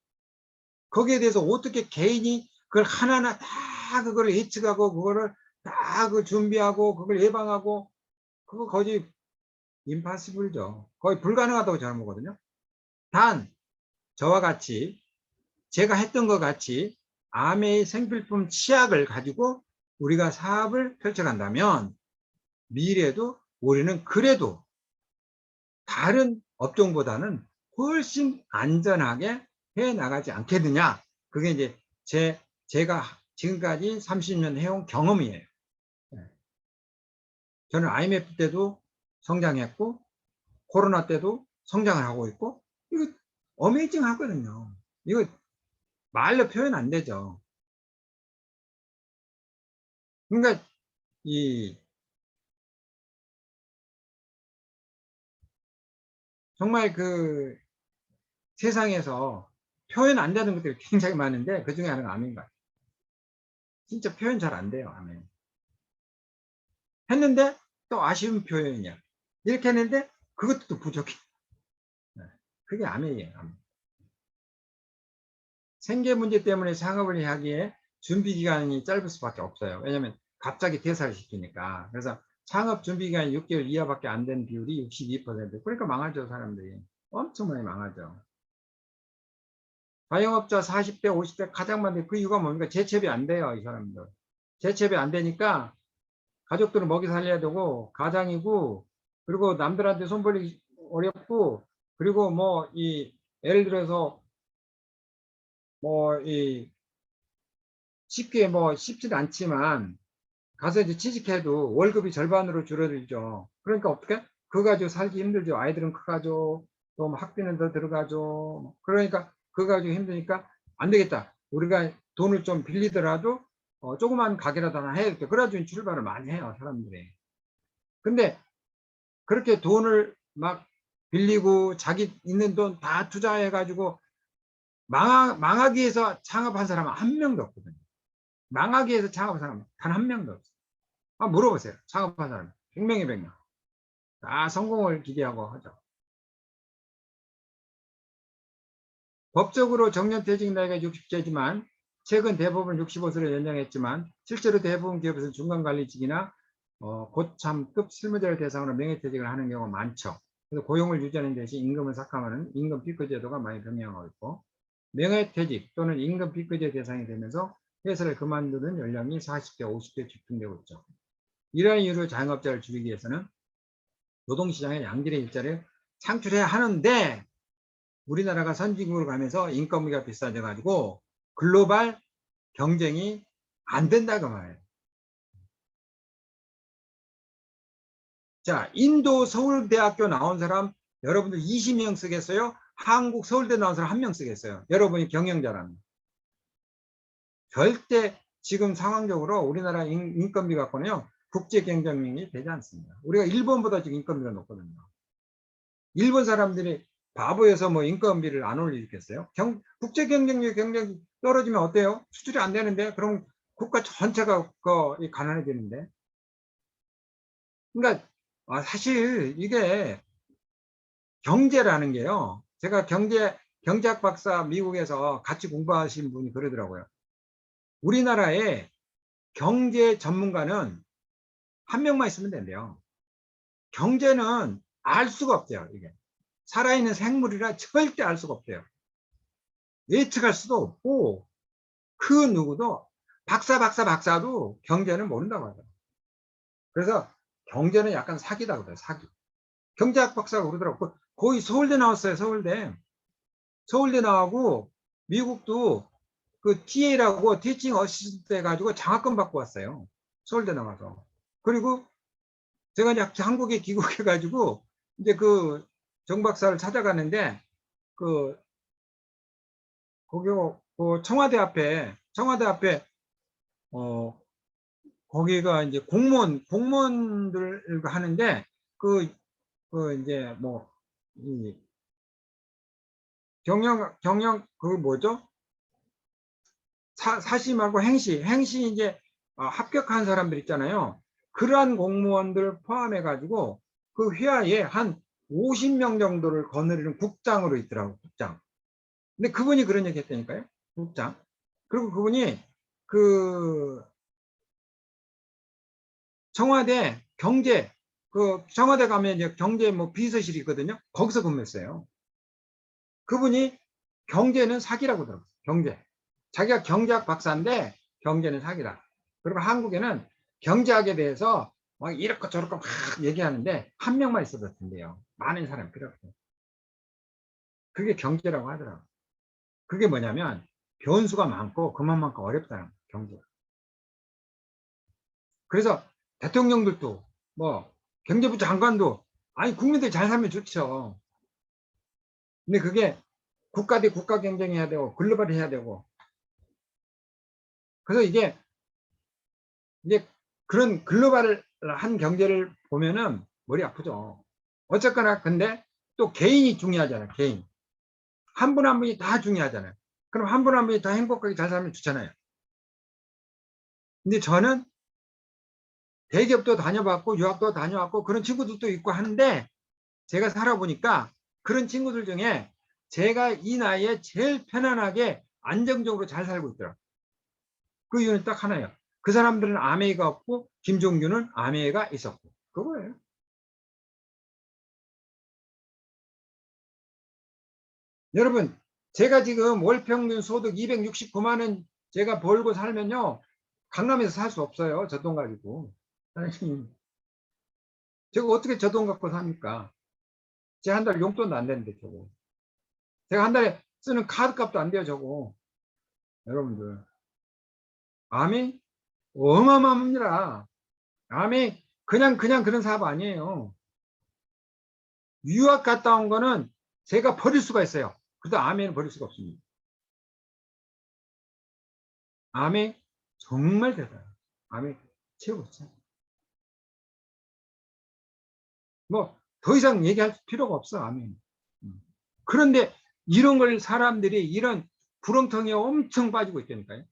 거기에 대해서 어떻게 개인이 그걸 하나하나 다 그걸 예측하고 그거를 다 그 준비하고 그걸 예방하고 그거 거의 임파서블죠. 거의 불가능하다고 저는 보거든요. 단 저와 같이 제가 했던 것 같이 암의 생필품 치약을 가지고 우리가 사업을 펼쳐간다면 미래에도 우리는 그래도 다른 업종보다는 훨씬 안전하게 해 나가지 않겠느냐. 그게 이제 제가 지금까지 30년 해온 경험이에요. 저는 IMF 때도 성장했고 코로나 때도 성장을 하고 있고 이거 어메이징 하거든요. 이거 말로 표현 안 되죠. 그러니까 이 정말 그 세상에서 표현 안 되는 것들이 굉장히 많은데 그 중에 하나가 암인 것 같아요. 진짜 표현 잘 안 돼요. 암은. 했는데 또 아쉬운 표현이야. 이렇게 했는데 그것도 또 부족해. 네. 그게 암이에요. 암. 생계 문제 때문에 창업을 하기에 준비 기간이 짧을 수밖에 없어요. 왜냐하면 갑자기 퇴사를 시키니까. 그래서 창업 준비 기간이 6개월 이하밖에 안 되는 비율이 62%. 그러니까 망하죠, 사람들이. 엄청 많이 망하죠. 자영업자 40대, 50대 가장 많은데 그 이유가 뭡니까? 재채비 안 돼요, 이 사람들. 재채비 안 되니까 가족들은 먹이 살려야 되고, 가장이고, 그리고 남들한테 손 벌리기 어렵고, 그리고 예를 들어서, 뭐, 쉽게 뭐 쉽진 않지만 가서 이제 취직해도 월급이 절반으로 줄어들죠. 그러니까 어떻게? 그거 가지고 살기 힘들죠. 아이들은 커가죠. 또 뭐 학비는 더 들어가죠. 그러니까 그거 가지고 힘드니까 안 되겠다. 우리가 돈을 좀 빌리더라도 조그만 가게라도 하나 해야겠다. 그래가지고 출발을 많이 해요, 사람들이. 근데 그렇게 돈을 막 빌리고 자기 있는 돈 다 투자해가지고 망하기 위해서 창업한 사람은 한 명도 없거든요. 망하기 위해서 창업한 사람은 단 한 명도 없어요. 물어보세요. 창업한 사람. 100명에 100명. 다 성공을 기대하고 하죠. 법적으로 정년퇴직 나이가 60세지만 최근 대법원 65세로 연장했지만 실제로 대부분 기업에서는 중간관리직이나 고참급 실무자를 대상으로 명예퇴직을 하는 경우가 많죠. 그래서 고용을 유지하는 대신 임금을 삭감하는 임금 피크 제도가 많이 병행하고 있고, 명예퇴직 또는 임금 피크제 대상이 되면서 회사를 그만두는 연령이 40대, 50대 집중되고 있죠. 이러한 이유로 자영업자를 줄이기 위해서는 노동시장에 양질의 일자리를 창출해야 하는데, 우리나라가 선진국으로 가면서 인건비가 비싸져 가지고 글로벌 경쟁이 안 된다고 말해요. 자, 인도 서울대학교 나온 사람 여러분들 20명 쓰겠어요? 한국 서울대 나온 사람 1명 쓰겠어요? 여러분이 경영자라면. 절대 지금 상황적으로 우리나라 인건비 갖고는요, 국제 경쟁력이 되지 않습니다. 우리가 일본보다 지금 인건비가 높거든요. 일본 사람들이 바보여서 뭐 인건비를 안 올리겠어요? 국제 경쟁력 떨어지면 어때요? 수출이 안 되는데? 그럼 국가 전체가 가난해지는데? 그러니까 사실 이게 경제라는 게요. 제가 경제학 박사 미국에서 같이 공부하신 분이 그러더라고요. 우리나라의 경제 전문가는 한 명만 있으면 된대요. 경제는 알 수가 없대요. 이게 살아있는 생물이라 절대 알 수가 없대요. 예측할 수도 없고 그 누구도 박사도 경제는 모른다고 하더라고요. 그래서 경제는 약간 사기다 그래요. 사기. 경제학 박사가 그러더라고요. 거의 서울대 나왔어요. 서울대 나오고 미국도 그 TA라고 티칭 어시스턴트 해가지고 장학금 받고 왔어요. 서울대 나와서. 그리고 제가 이제 한국에 귀국해가지고 이제 그 정박사를 찾아가는데 그 거기 그 청와대 앞에 어 거기가 이제 공무원들 하는데 그 이제 뭐 이 경영 그 뭐죠? 사심하고 행시 이제 합격한 사람들 있잖아요. 그러한 공무원들 포함해 가지고 그 회하에 한 50명 정도를 거느리는 국장으로 있더라고, 국장. 근데 그분이 그런 얘기 했다니까요. 국장. 그리고 그분이 그 청와대 청와대 가면 이제 경제 뭐 비서실이 있거든요. 거기서 근무했어요. 그분이 경제는 사기라고 들었어요. 경제. 자기가 경제학 박사인데 경제는 사기다. 그리고 한국에는 경제학에 대해서 막 이렇고 저렇고 막 얘기하는데 한 명만 있어도 된대요. 많은 사람이 필요 없어요. 그게 경제라고 하더라고요. 그게 뭐냐면 변수가 많고 그만큼 어렵다는 거예요. 경제가. 그래서 대통령들도 뭐 경제부 장관도 아니 국민들이 잘 살면 좋죠. 근데 그게 국가 대 국가 경쟁해야 되고 글로벌 해야 되고 그래서 이게 그런 글로벌한 경제를 보면은 머리 아프죠. 어쨌거나 근데 또 개인이 중요하잖아요. 개인. 한 분 한 분이 다 중요하잖아요. 그럼 한 분 한 분이 다 행복하게 잘 살면 좋잖아요. 근데 저는 대기업도 다녀봤고 유학도 다녀왔고 그런 친구들도 있고 하는데 제가 살아보니까 그런 친구들 중에 제가 이 나이에 제일 편안하게 안정적으로 잘 살고 있더라고요. 그 이유는 딱 하나예요. 그 사람들은 아메이가 없고 김종규는 아메이가 있었고 그거예요. 여러분 제가 지금 월 평균 소득 269만 원 제가 벌고 살면요 강남에서 살 수 없어요. 저 돈 가지고. 제가 어떻게 저 돈 갖고 삽니까? 제가 한 달 용돈도 안 되는데 저거. 제가 한 달에 쓰는 카드 값도 안 돼요 저거. 여러분들. 아멘. 어마어마합니다. 아멘. 그냥 그런 사업 아니에요. 유학 갔다 온 거는 제가 버릴 수가 있어요. 그래도 아멘은 버릴 수가 없습니다. 아멘. 정말 대단해요. 아멘. 최고죠. 뭐 더 이상 얘기할 필요가 없어. 아멘. 그런데 이런 걸 사람들이 이런 구렁텅이에 엄청 빠지고 있다니까요.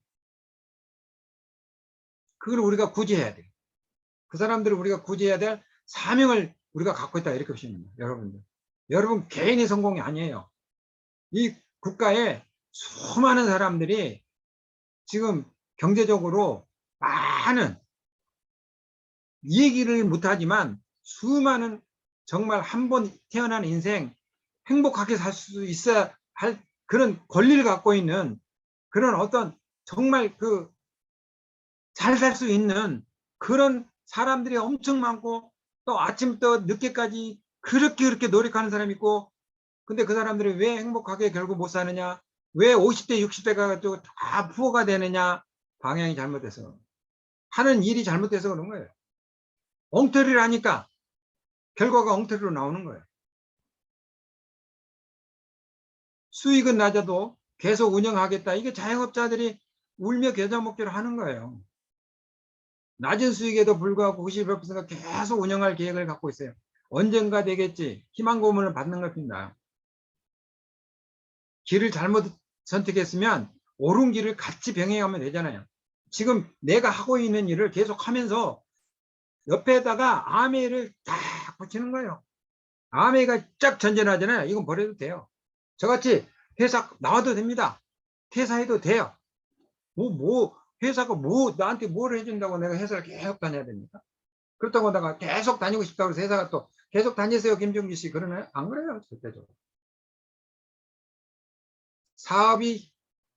그걸 우리가 구제해야 돼요. 그 사람들을 우리가 구제해야 될 사명을 우리가 갖고 있다 이렇게 보시면 돼요. 여러분들. 여러분 개인의 성공이 아니에요. 이 국가에 수많은 사람들이 지금 경제적으로 많은 이 얘기를 못하지만 수많은 정말 한 번 태어난 인생 행복하게 살 수 있어야 할 그런 권리를 갖고 있는 그런 어떤 정말 그 잘 살 수 있는 그런 사람들이 엄청 많고 또 아침부터 늦게까지 그렇게 노력하는 사람이 있고 근데 그 사람들이 왜 행복하게 결국 못 사느냐 왜 50대 60대가 가지고 다 부호가 되느냐 방향이 잘못돼서 하는 일이 잘못돼서 그런 거예요. 엉터리를 하니까 결과가 엉터리로 나오는 거예요. 수익은 낮아도 계속 운영하겠다. 이게 자영업자들이 울며 겨자 먹기를 하는 거예요. 낮은 수익에도 불구하고 91%가 계속 운영할 계획을 갖고 있어요. 언젠가 되겠지. 희망 고문을 받는 겁니다. 길을 잘못 선택했으면 옳은 길을 같이 병행하면 되잖아요. 지금 내가 하고 있는 일을 계속 하면서 옆에다가 아메를 딱 붙이는 거예요. 아메가 쫙 전전하잖아요. 이건 버려도 돼요. 저같이 회사 나와도 됩니다. 퇴사해도 돼요. 회사가 나한테 뭘 해준다고 내가 회사를 계속 다녀야 됩니까? 그렇다고 내가 계속 다니고 싶다고 해서 회사가 또 계속 다니세요, 김종기 씨. 그러나요? 안 그래요, 절대적으로. 사업이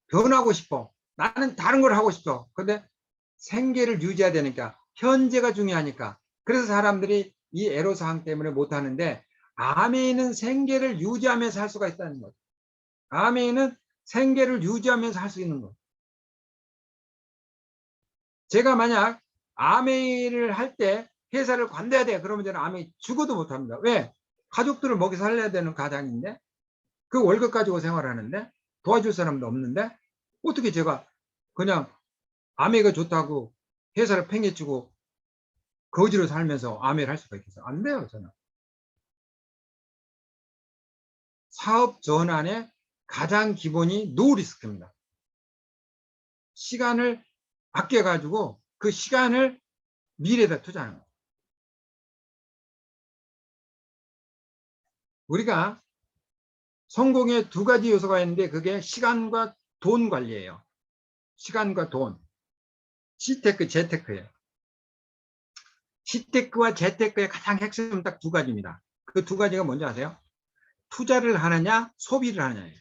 변하고 싶어. 나는 다른 걸 하고 싶어. 근데 생계를 유지해야 되니까, 현재가 중요하니까. 그래서 사람들이 이 애로사항 때문에 못 하는데, 아메이는 생계를 유지하면서 할 수가 있다는 거죠. 아메이는 생계를 유지하면서 할 수 있는 거예요. 제가 만약 아메이를 할 때 회사를 관둬야 돼. 그러면 저는 아메이 죽어도 못 합니다. 왜? 가족들을 먹여 살려야 되는 가장인데, 그 월급 가지고 생활하는데, 도와줄 사람도 없는데, 어떻게 제가 그냥 아메이가 좋다고 회사를 팽개치고 거지로 살면서 아메이를 할 수가 있겠어요? 안 돼요, 저는. 사업 전환의 가장 기본이 노리스크입니다. 시간을 아껴가지고 그 시간을 미래에다 투자하는 거예요. 우리가 성공에 두 가지 요소가 있는데 그게 시간과 돈 관리예요. 시간과 돈. C테크, 재테크예요. C테크와 재테크의 가장 핵심은 딱 두 가지입니다. 그 두 가지가 뭔지 아세요? 투자를 하느냐, 소비를 하느냐예요.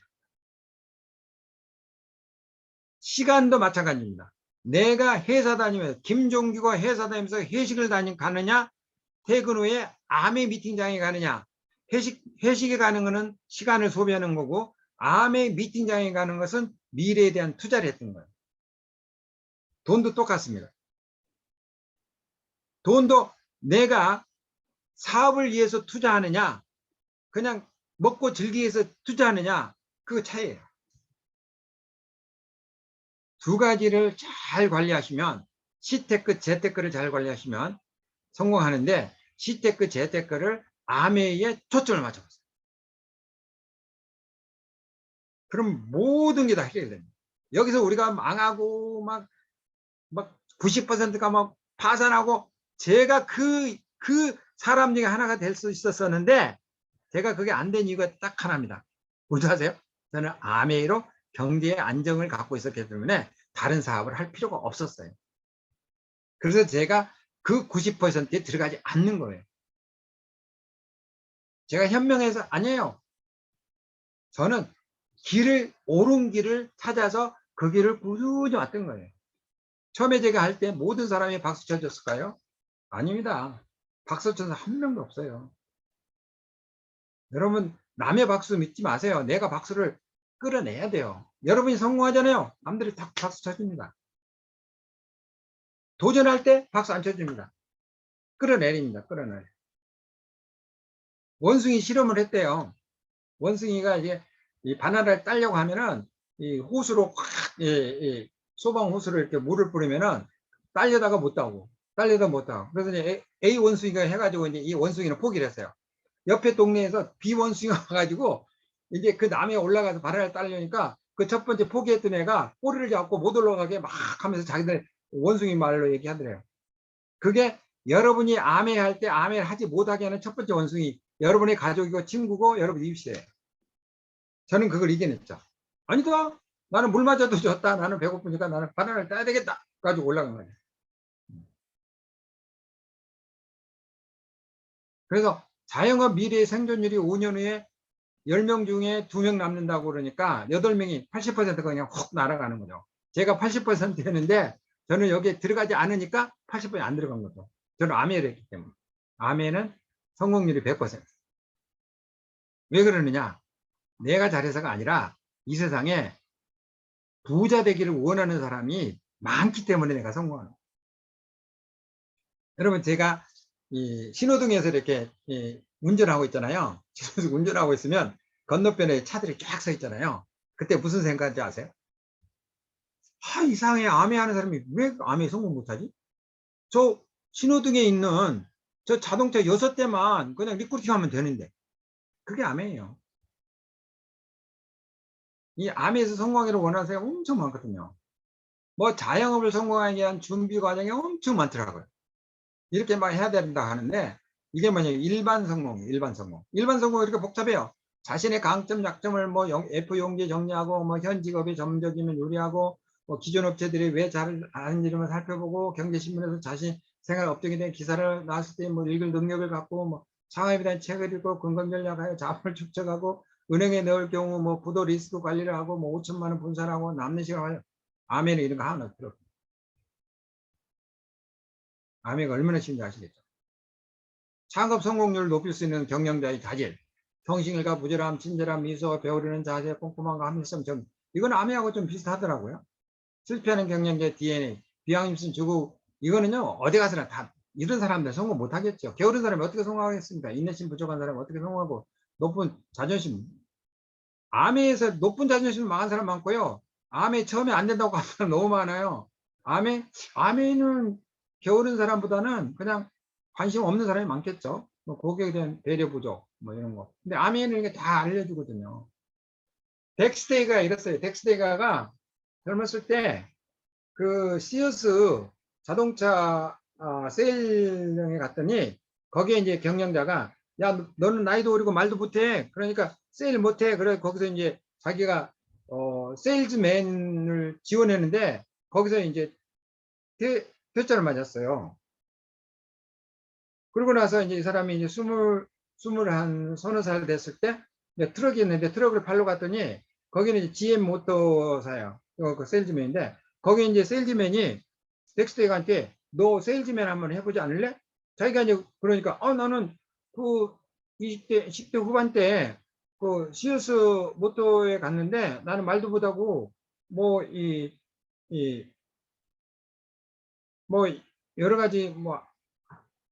시간도 마찬가지입니다. 내가 회사 다니면서 김종규가 회사 다니면서 회식을 가느냐, 퇴근 후에 암의 미팅장에 가느냐. 회식에 가는 것은 시간을 소비하는 거고 암의 미팅장에 가는 것은 미래에 대한 투자를 했던 거예요. 돈도 똑같습니다. 돈도 내가 사업을 위해서 투자하느냐 그냥 먹고 즐기기 위해서 투자하느냐 그 차이예요. 두 가지를 잘 관리하시면 C테크, 재테크를 잘 관리하시면 성공하는데 C테크, 재테크를 아메이에 초점을 맞춰보세요. 그럼 모든 게 다 해결이 됩니다. 여기서 우리가 망하고 막 90%가 막 파산하고 제가 그 사람 중에 하나가 될 수 있었었는데 제가 그게 안 된 이유가 딱 하나입니다. 뭔지 아세요? 저는 아메이로 경제의 안정을 갖고 있었기 때문에 다른 사업을 할 필요가 없었어요. 그래서 제가 그 90%에 들어가지 않는 거예요. 제가 현명해서 아니에요. 저는 옳은 길을 찾아서 그 길을 꾸준히 왔던 거예요. 처음에 제가 할 때 모든 사람이 박수 쳐줬을까요? 아닙니다. 박수 쳐서 한 명도 없어요. 여러분 남의 박수 믿지 마세요. 내가 박수를 끌어내야 돼요. 여러분이 성공하잖아요. 남들이 다 박수 쳐줍니다. 도전할 때 박수 안 쳐줍니다. 끌어내립니다. 끌어내려. 원숭이 실험을 했대요. 원숭이가 이제 이 바나나를 따려고 하면은 이 호수로 확, 소방 호수로 이렇게 물을 뿌리면은 딸려다가 못 따고, 딸려다 못 따고. 그래서 이제 A 원숭이가 해가지고 이제 이 원숭이는 포기를 했어요. 옆에 동네에서 B 원숭이가 와가지고 이제 그 나무에 올라가서 바나나를 따려니까 그 첫 번째 포기했던 애가 꼬리를 잡고 못 올라가게 막 하면서 자기들 원숭이 말로 얘기하더래요. 그게 여러분이 아메할 때 아메를 하지 못하게 하는 첫 번째 원숭이, 여러분의 가족이고 친구고 여러분 이웃이에요. 저는 그걸 이겨냈죠. 아니다. 나는 물 맞아도 좋다. 나는 배고프니까 나는 바나나를 따야 되겠다. 가지고 올라간 거예요. 그래서 자영업 미래의 생존율이 5년 후에 10명 중에 2명 남는다고 그러니까 8명이 80%가 그냥 훅 날아가는 거죠. 제가 80%였는데 저는 여기에 들어가지 않으니까 80%이 안 들어간 거죠. 저는 아메를 했기 때문에. 아메는 성공률이 100%. 왜 그러느냐? 내가 잘해서가 아니라 이 세상에 부자 되기를 원하는 사람이 많기 때문에 내가 성공하는 거예요. 여러분 제가 이 신호등에서 이렇게 운전하고 있잖아요. 신호등 운전하고 있으면 건너편에 차들이 쫙 서 있잖아요. 그때 무슨 생각인지 아세요? 아, 이상해. 암에 하는 사람이 왜 암에 성공 못하지? 저 신호등에 있는 저 자동차 6대만 그냥 리크루팅하면 되는데 그게 암이에요. 이 암에서 성공하기를 원하는 사람이 엄청 많거든요. 뭐 자영업을 성공하기 위한 준비 과정이 엄청 많더라고요. 이렇게 막 해야 된다 하는데 이게 뭐냐면 일반 성공이에요. 일반 성공. 일반 성공이 이렇게 복잡해요. 자신의 강점, 약점을 뭐 F 용기 정리하고 뭐 현 직업이 점적이면 요리하고 뭐 기존 업체들이 왜 잘하는지를 살펴보고 경제신문에서 자신 생활 업적에 대한 기사를 나왔을 때 뭐 읽을 능력을 갖고 뭐 창업에 대한 책을 읽고 근검 전략하여 자본을 축적하고 은행에 넣을 경우 뭐 부도 리스크 관리를 하고 뭐 5천만 원 분산하고 남는 시간 하여 아멘은 이런 거 하나 없더라고요. 아멘이 얼마나 쉬운지 아시겠죠? 창업 성공률을 높일 수 있는 경영자의 자질, 성실과 부지런함, 친절함, 미소, 배우려는 자세, 꼼꼼함과 합리성, 정. 이건 아메하고 좀 비슷하더라고요. 실패하는 경영자의 DNA, 비양심성 주고 이거는요 어디 가서나 다 이런 사람들 성공 못하겠죠. 게으른 사람이 어떻게 성공하겠습니까? 인내심 부족한 사람이 어떻게 성공하고 높은 자존심. 아메에서 높은 자존심 망한 사람 많고요. 아메 처음에 안 된다고 한 사람 너무 많아요. 아메는 게으른 사람보다는 그냥 관심 없는 사람이 많겠죠. 뭐 고객에 대한 배려 부족, 뭐 이런 거. 근데 아메는 이게 다 알려주거든요. 덱스테이가 이랬어요. 덱스테이가가 젊었을 때 그 시어스 자동차 세일장에 갔더니 거기에 이제 경영자가 야 너는 나이도 어리고 말도 못해. 그러니까 세일 못해. 그래 거기서 이제 자기가 세일즈맨을 지원했는데 거기서 이제 퇴짜를 맞았어요. 그러고 나서 이제 이 사람이 이제 스물 한 서너 살 됐을 때 트럭이 있는데 트럭을 팔러 갔더니 거기는 이제 GM 모터사요. 그 세일즈맨인데 거기 이제 세일즈맨이 덱스터한테 너 세일즈맨 한번 해보지 않을래? 자기가 이제 그러니까 나는 그 20대 10대 후반 때 그 시어스 모터에 갔는데 나는 말도 못하고 뭐 여러 가지 뭐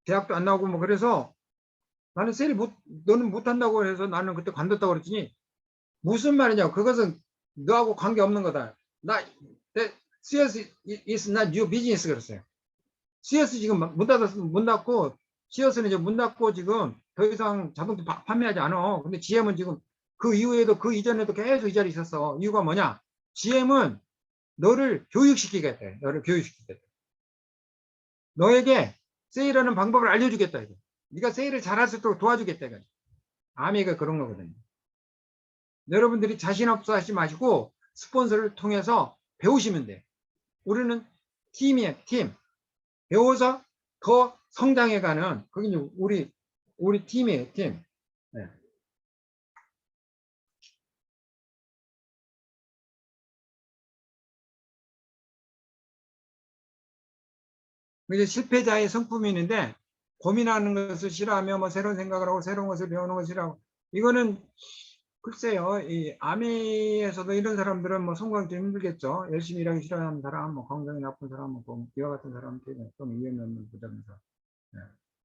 대학도 안 나오고 뭐 그래서 나는 세일 못 너는 못한다고 해서 나는 그때 관뒀다고 그랬더니 무슨 말이냐 그것은 너하고 관계없는 거다. 나 CS is not your business 그랬어요. CS 지금 문 닫고 CS는 이제 문 닫고 지금 더 이상 자동차 판매하지 않아. 근데 GM은 지금 그 이후에도 그 이전에도 계속 이 자리에 있었어. 이유가 뭐냐? GM은 너를 교육시키겠다. 너를 교육시키겠다. 너에게 세일하는 방법을 알려주겠다. 이거. 네가 세일을 잘할 수 있도록 도와주겠다. 이거. 아미가 그런 거거든요. 여러분들이 자신 없어 하지 마시고 스폰서를 통해서 배우시면 돼요. 우리는 팀이에요. 팀. 배워서 더 성장해가는 그게 이제 우리 팀이에요. 팀. 네. 이제 실패자의 성품이 있는데 고민하는 것을 싫어하며 뭐 새로운 생각을 하고 새로운 것을 배우는 것을 싫어하고 이거는 글쎄요, 이 아미에서도 이런 사람들은 뭐 성공하기 좀 힘들겠죠. 열심히 일하기 싫어하는 사람, 뭐 건강이 나쁜 사람, 뭐 이와 같은 사람들이 좀 이해는 없는 부분에서. 예.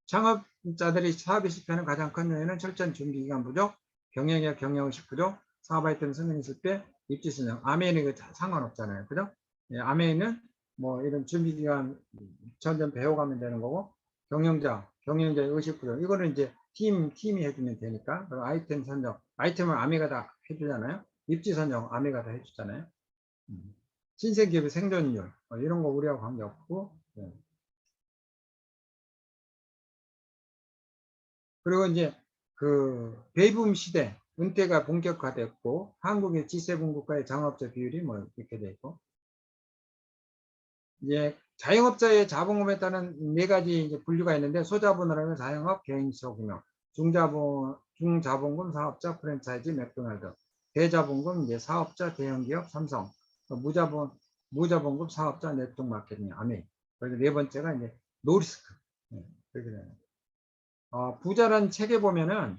창업자들이 사업에 실패하는 가장 큰 요인은 철저한 준비 기간 부족, 경영력 경영식 부족, 사업 아이템 선정 실패, 입지 선정. 아메이는 그 상관없잖아요. 그죠? 예, 아메이는 뭐 이런 준비 기간 점점 배워가면 되는 거고, 경영자의 의식 부족. 이거는 이제 팀이 해주면 되니까. 그리고 아이템 선정. 아이템을 아메가 다 해주잖아요. 입지 선정 아메가 다 해주잖아요. 신생 기업의 생존율. 이런 거 우리하고 관계없고. 예. 그리고 이제 그 베이붐 시대 은퇴가 본격화됐고 한국의 G7 국가의 장업자 비율이 뭐 이렇게 돼 있고 이제 자영업자의 자본금에 따른 네 가지 이제 분류가 있는데 소자본을 하면 자영업, 개인소규모, 중자본금 사업자 프랜차이즈 맥도날드, 대자본금 이제 사업자 대형기업 삼성, 무자본금 사업자 네트워크 마케팅 아메. 그리고 네 번째가 이제 노리스크. 그렇게 되는. 부자란 책에 보면은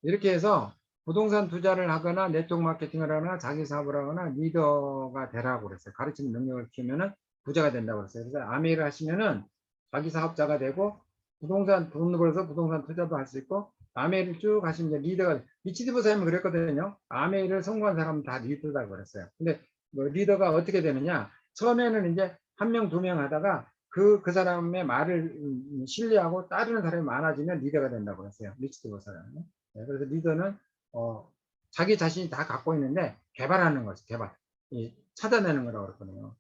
이렇게 해서 부동산 투자를 하거나 네트워크 마케팅을 하거나 자기 사업을 하거나 리더가 되라고 그랬어요. 가르치는 능력을 키우면은 부자가 된다고 그랬어요. 그래서 아메이를 하시면은 자기 사업자가 되고 부동산 돈을 벌어서 부동산 투자도 할 수 있고 아메이를 쭉 하시면 리더가 리치드 보사님은 그랬거든요. 아메이를 성공한 사람은 다 리더라고 그랬어요. 근데 뭐 리더가 어떻게 되느냐? 처음에는 이제 한 명, 두 명 하다가 그 사람의 말을 신뢰하고 따르는 사람이 많아지면 리더가 된다고 그랬어요. 리치드 보사님은. 네, 그래서 리더는 자기 자신이 다 갖고 있는데 개발하는 거죠. 개발. 찾아내는 거라고 그랬거든요.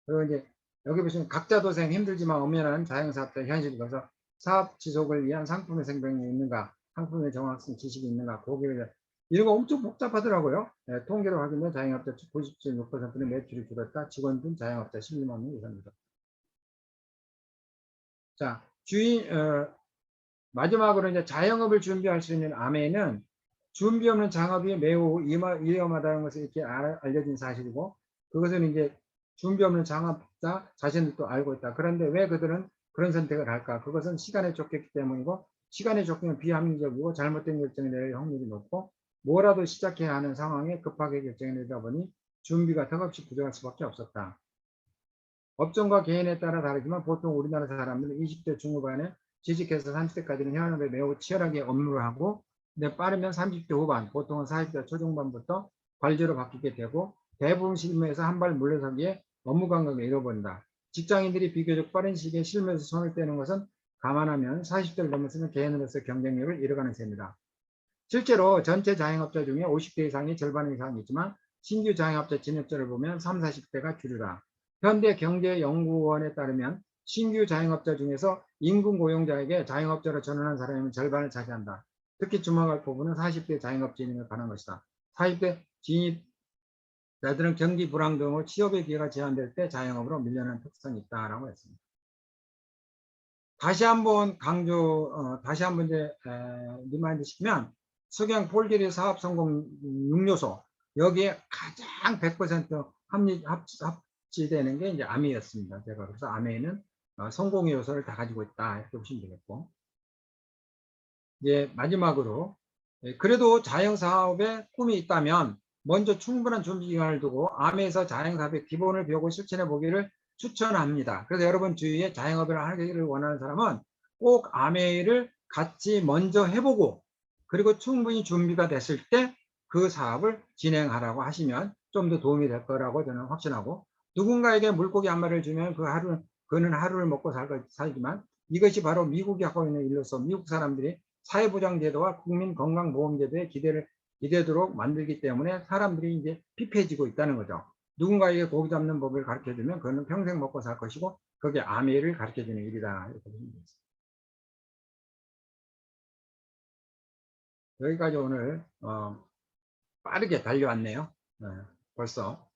그리고 이제 여기 보시면 각자 도생 힘들지만 엄연한 자영사업자의 현실이 그래서 사업 지속을 위한 상품의 생명이 있는가, 상품의 정확성 지식이 있는가, 고객을 이런 거 엄청 복잡하더라고요. 네, 통계로 확인된 자영업자 97.6%는 매출이 줄었다. 직원 등 자영업자 12만 명 이상입니다. 자, 마지막으로 이제 자영업을 준비할 수 있는 아메는 준비 없는 창업이 매우 위험하다는 것을 이렇게 알려진 사실이고 그것은 이제 준비 없는 창업자 자신들도 알고 있다. 그런데 왜 그들은 그런 선택을 할까? 그것은 시간에 쫓겼기 때문이고 시간에 쫓기면 비합리적이고 잘못된 결정이 낼 확률이 높고 뭐라도 시작해야 하는 상황에 급하게 결정을 내다 보니 준비가 턱없이 부족할 수밖에 없었다. 업종과 개인에 따라 다르지만 보통 우리나라 사람들은 20대 중후반에 취직해서 30대까지는 현업에 매우 치열하게 업무를 하고 근데 빠르면 30대 후반, 보통은 40대 초중반부터 관리자로 바뀌게 되고 대부분 실무에서 한 발 물러서기에 업무 감각을 잃어버린다. 직장인들이 비교적 빠른 시기에 실무에서 손을 떼는 것은 감안하면 40대를 넘어서면 개인으로서 경쟁력을 잃어가는 셈이다. 실제로 전체 자영업자 중에 50대 이상이 절반 이상이지만 신규 자영업자 진입자를 보면 30, 40대가 주류다. 현대경제연구원에 따르면 신규 자영업자 중에서 임금 고용자에게 자영업자로 전환한 사람이 절반을 차지한다. 특히 주목할 부분은 40대 자영업 진입에 관한 것이다. 40대 진입자들은 경기 불황 등으로 취업의 기회가 제한될 때 자영업으로 밀려나는 특성이 있다라고 했습니다. 다시 한번 이제 리마인드 시키면 석양 폴길의 사업 성공 6요소 여기에 가장 100% 합치되는 게 이제 아메였습니다. 제가 그래서 아메는 성공의 요소를 다 가지고 있다 이렇게 보시면 되겠고 이제 마지막으로 그래도 자영사업에 꿈이 있다면 먼저 충분한 준비 기간을 두고 아메에서 자영사업의 기본을 배우고 실천해 보기를 추천합니다. 그래서 여러분 주위에 자영업을 하기를 원하는 사람은 꼭 아메를 같이 먼저 해보고 그리고 충분히 준비가 됐을 때 그 사업을 진행하라고 하시면 좀 더 도움이 될 거라고 저는 확신하고 누군가에게 물고기 한 마리를 주면 그는 하루를 먹고 살지만 이것이 바로 미국이 하고 있는 일로서 미국 사람들이 사회보장제도와 국민건강보험제도에 기대도록 만들기 때문에 사람들이 이제 피폐해지고 있다는 거죠. 누군가에게 고기 잡는 법을 가르쳐주면 그는 평생 먹고 살 것이고 그게 아메를 가르쳐주는 일이다. 이렇게 보시면 되겠습니다. 여기까지 오늘 빠르게 달려왔네요. 벌써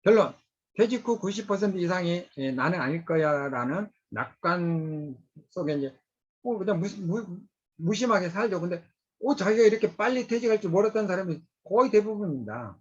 결론 퇴직 후 90% 이상이 나는 아닐 거야 라는 낙관 속에 이제 그냥 무심하게 살죠. 근데 자기가 이렇게 빨리 퇴직할 줄 몰랐던 사람이 거의 대부분입니다.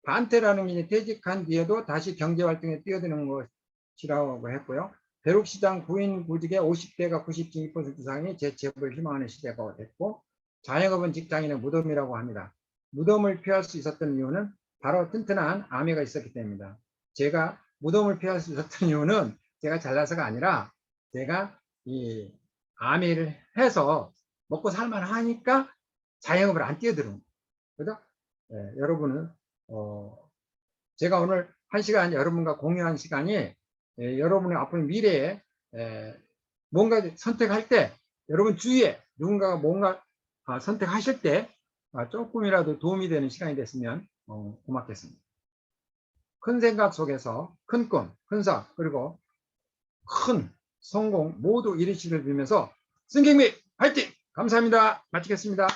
반태라는 게 퇴직한 뒤에도 다시 경제활동에 뛰어드는 것이라고 했고요. 대륙시장 구인 구직의 50대가 92% 이상이 재취업을 희망하는 시대가 됐고 자영업은 직장인의 무덤이라고 합니다. 무덤을 피할 수 있었던 이유는 바로 튼튼한 아미가 있었기 때문입니다. 제가 무덤을 피할 수 있었던 이유는 제가 잘나서가 아니라 제가 이 아미를 해서 먹고 살만하니까 자영업을 안 뛰어드는 거죠. 예, 여러분은 제가 오늘 1시간 여러분과 공유한 시간이 여러분의 앞으로 미래에 뭔가 선택할 때 여러분 주위에 누군가가 뭔가 선택하실 때 조금이라도 도움이 되는 시간이 됐으면 고맙겠습니다. 큰 생각 속에서 큰 꿈, 큰 사, 그리고 큰 성공 모두 이루시기를 빌면서 승객님 화이팅! 감사합니다. 마치겠습니다.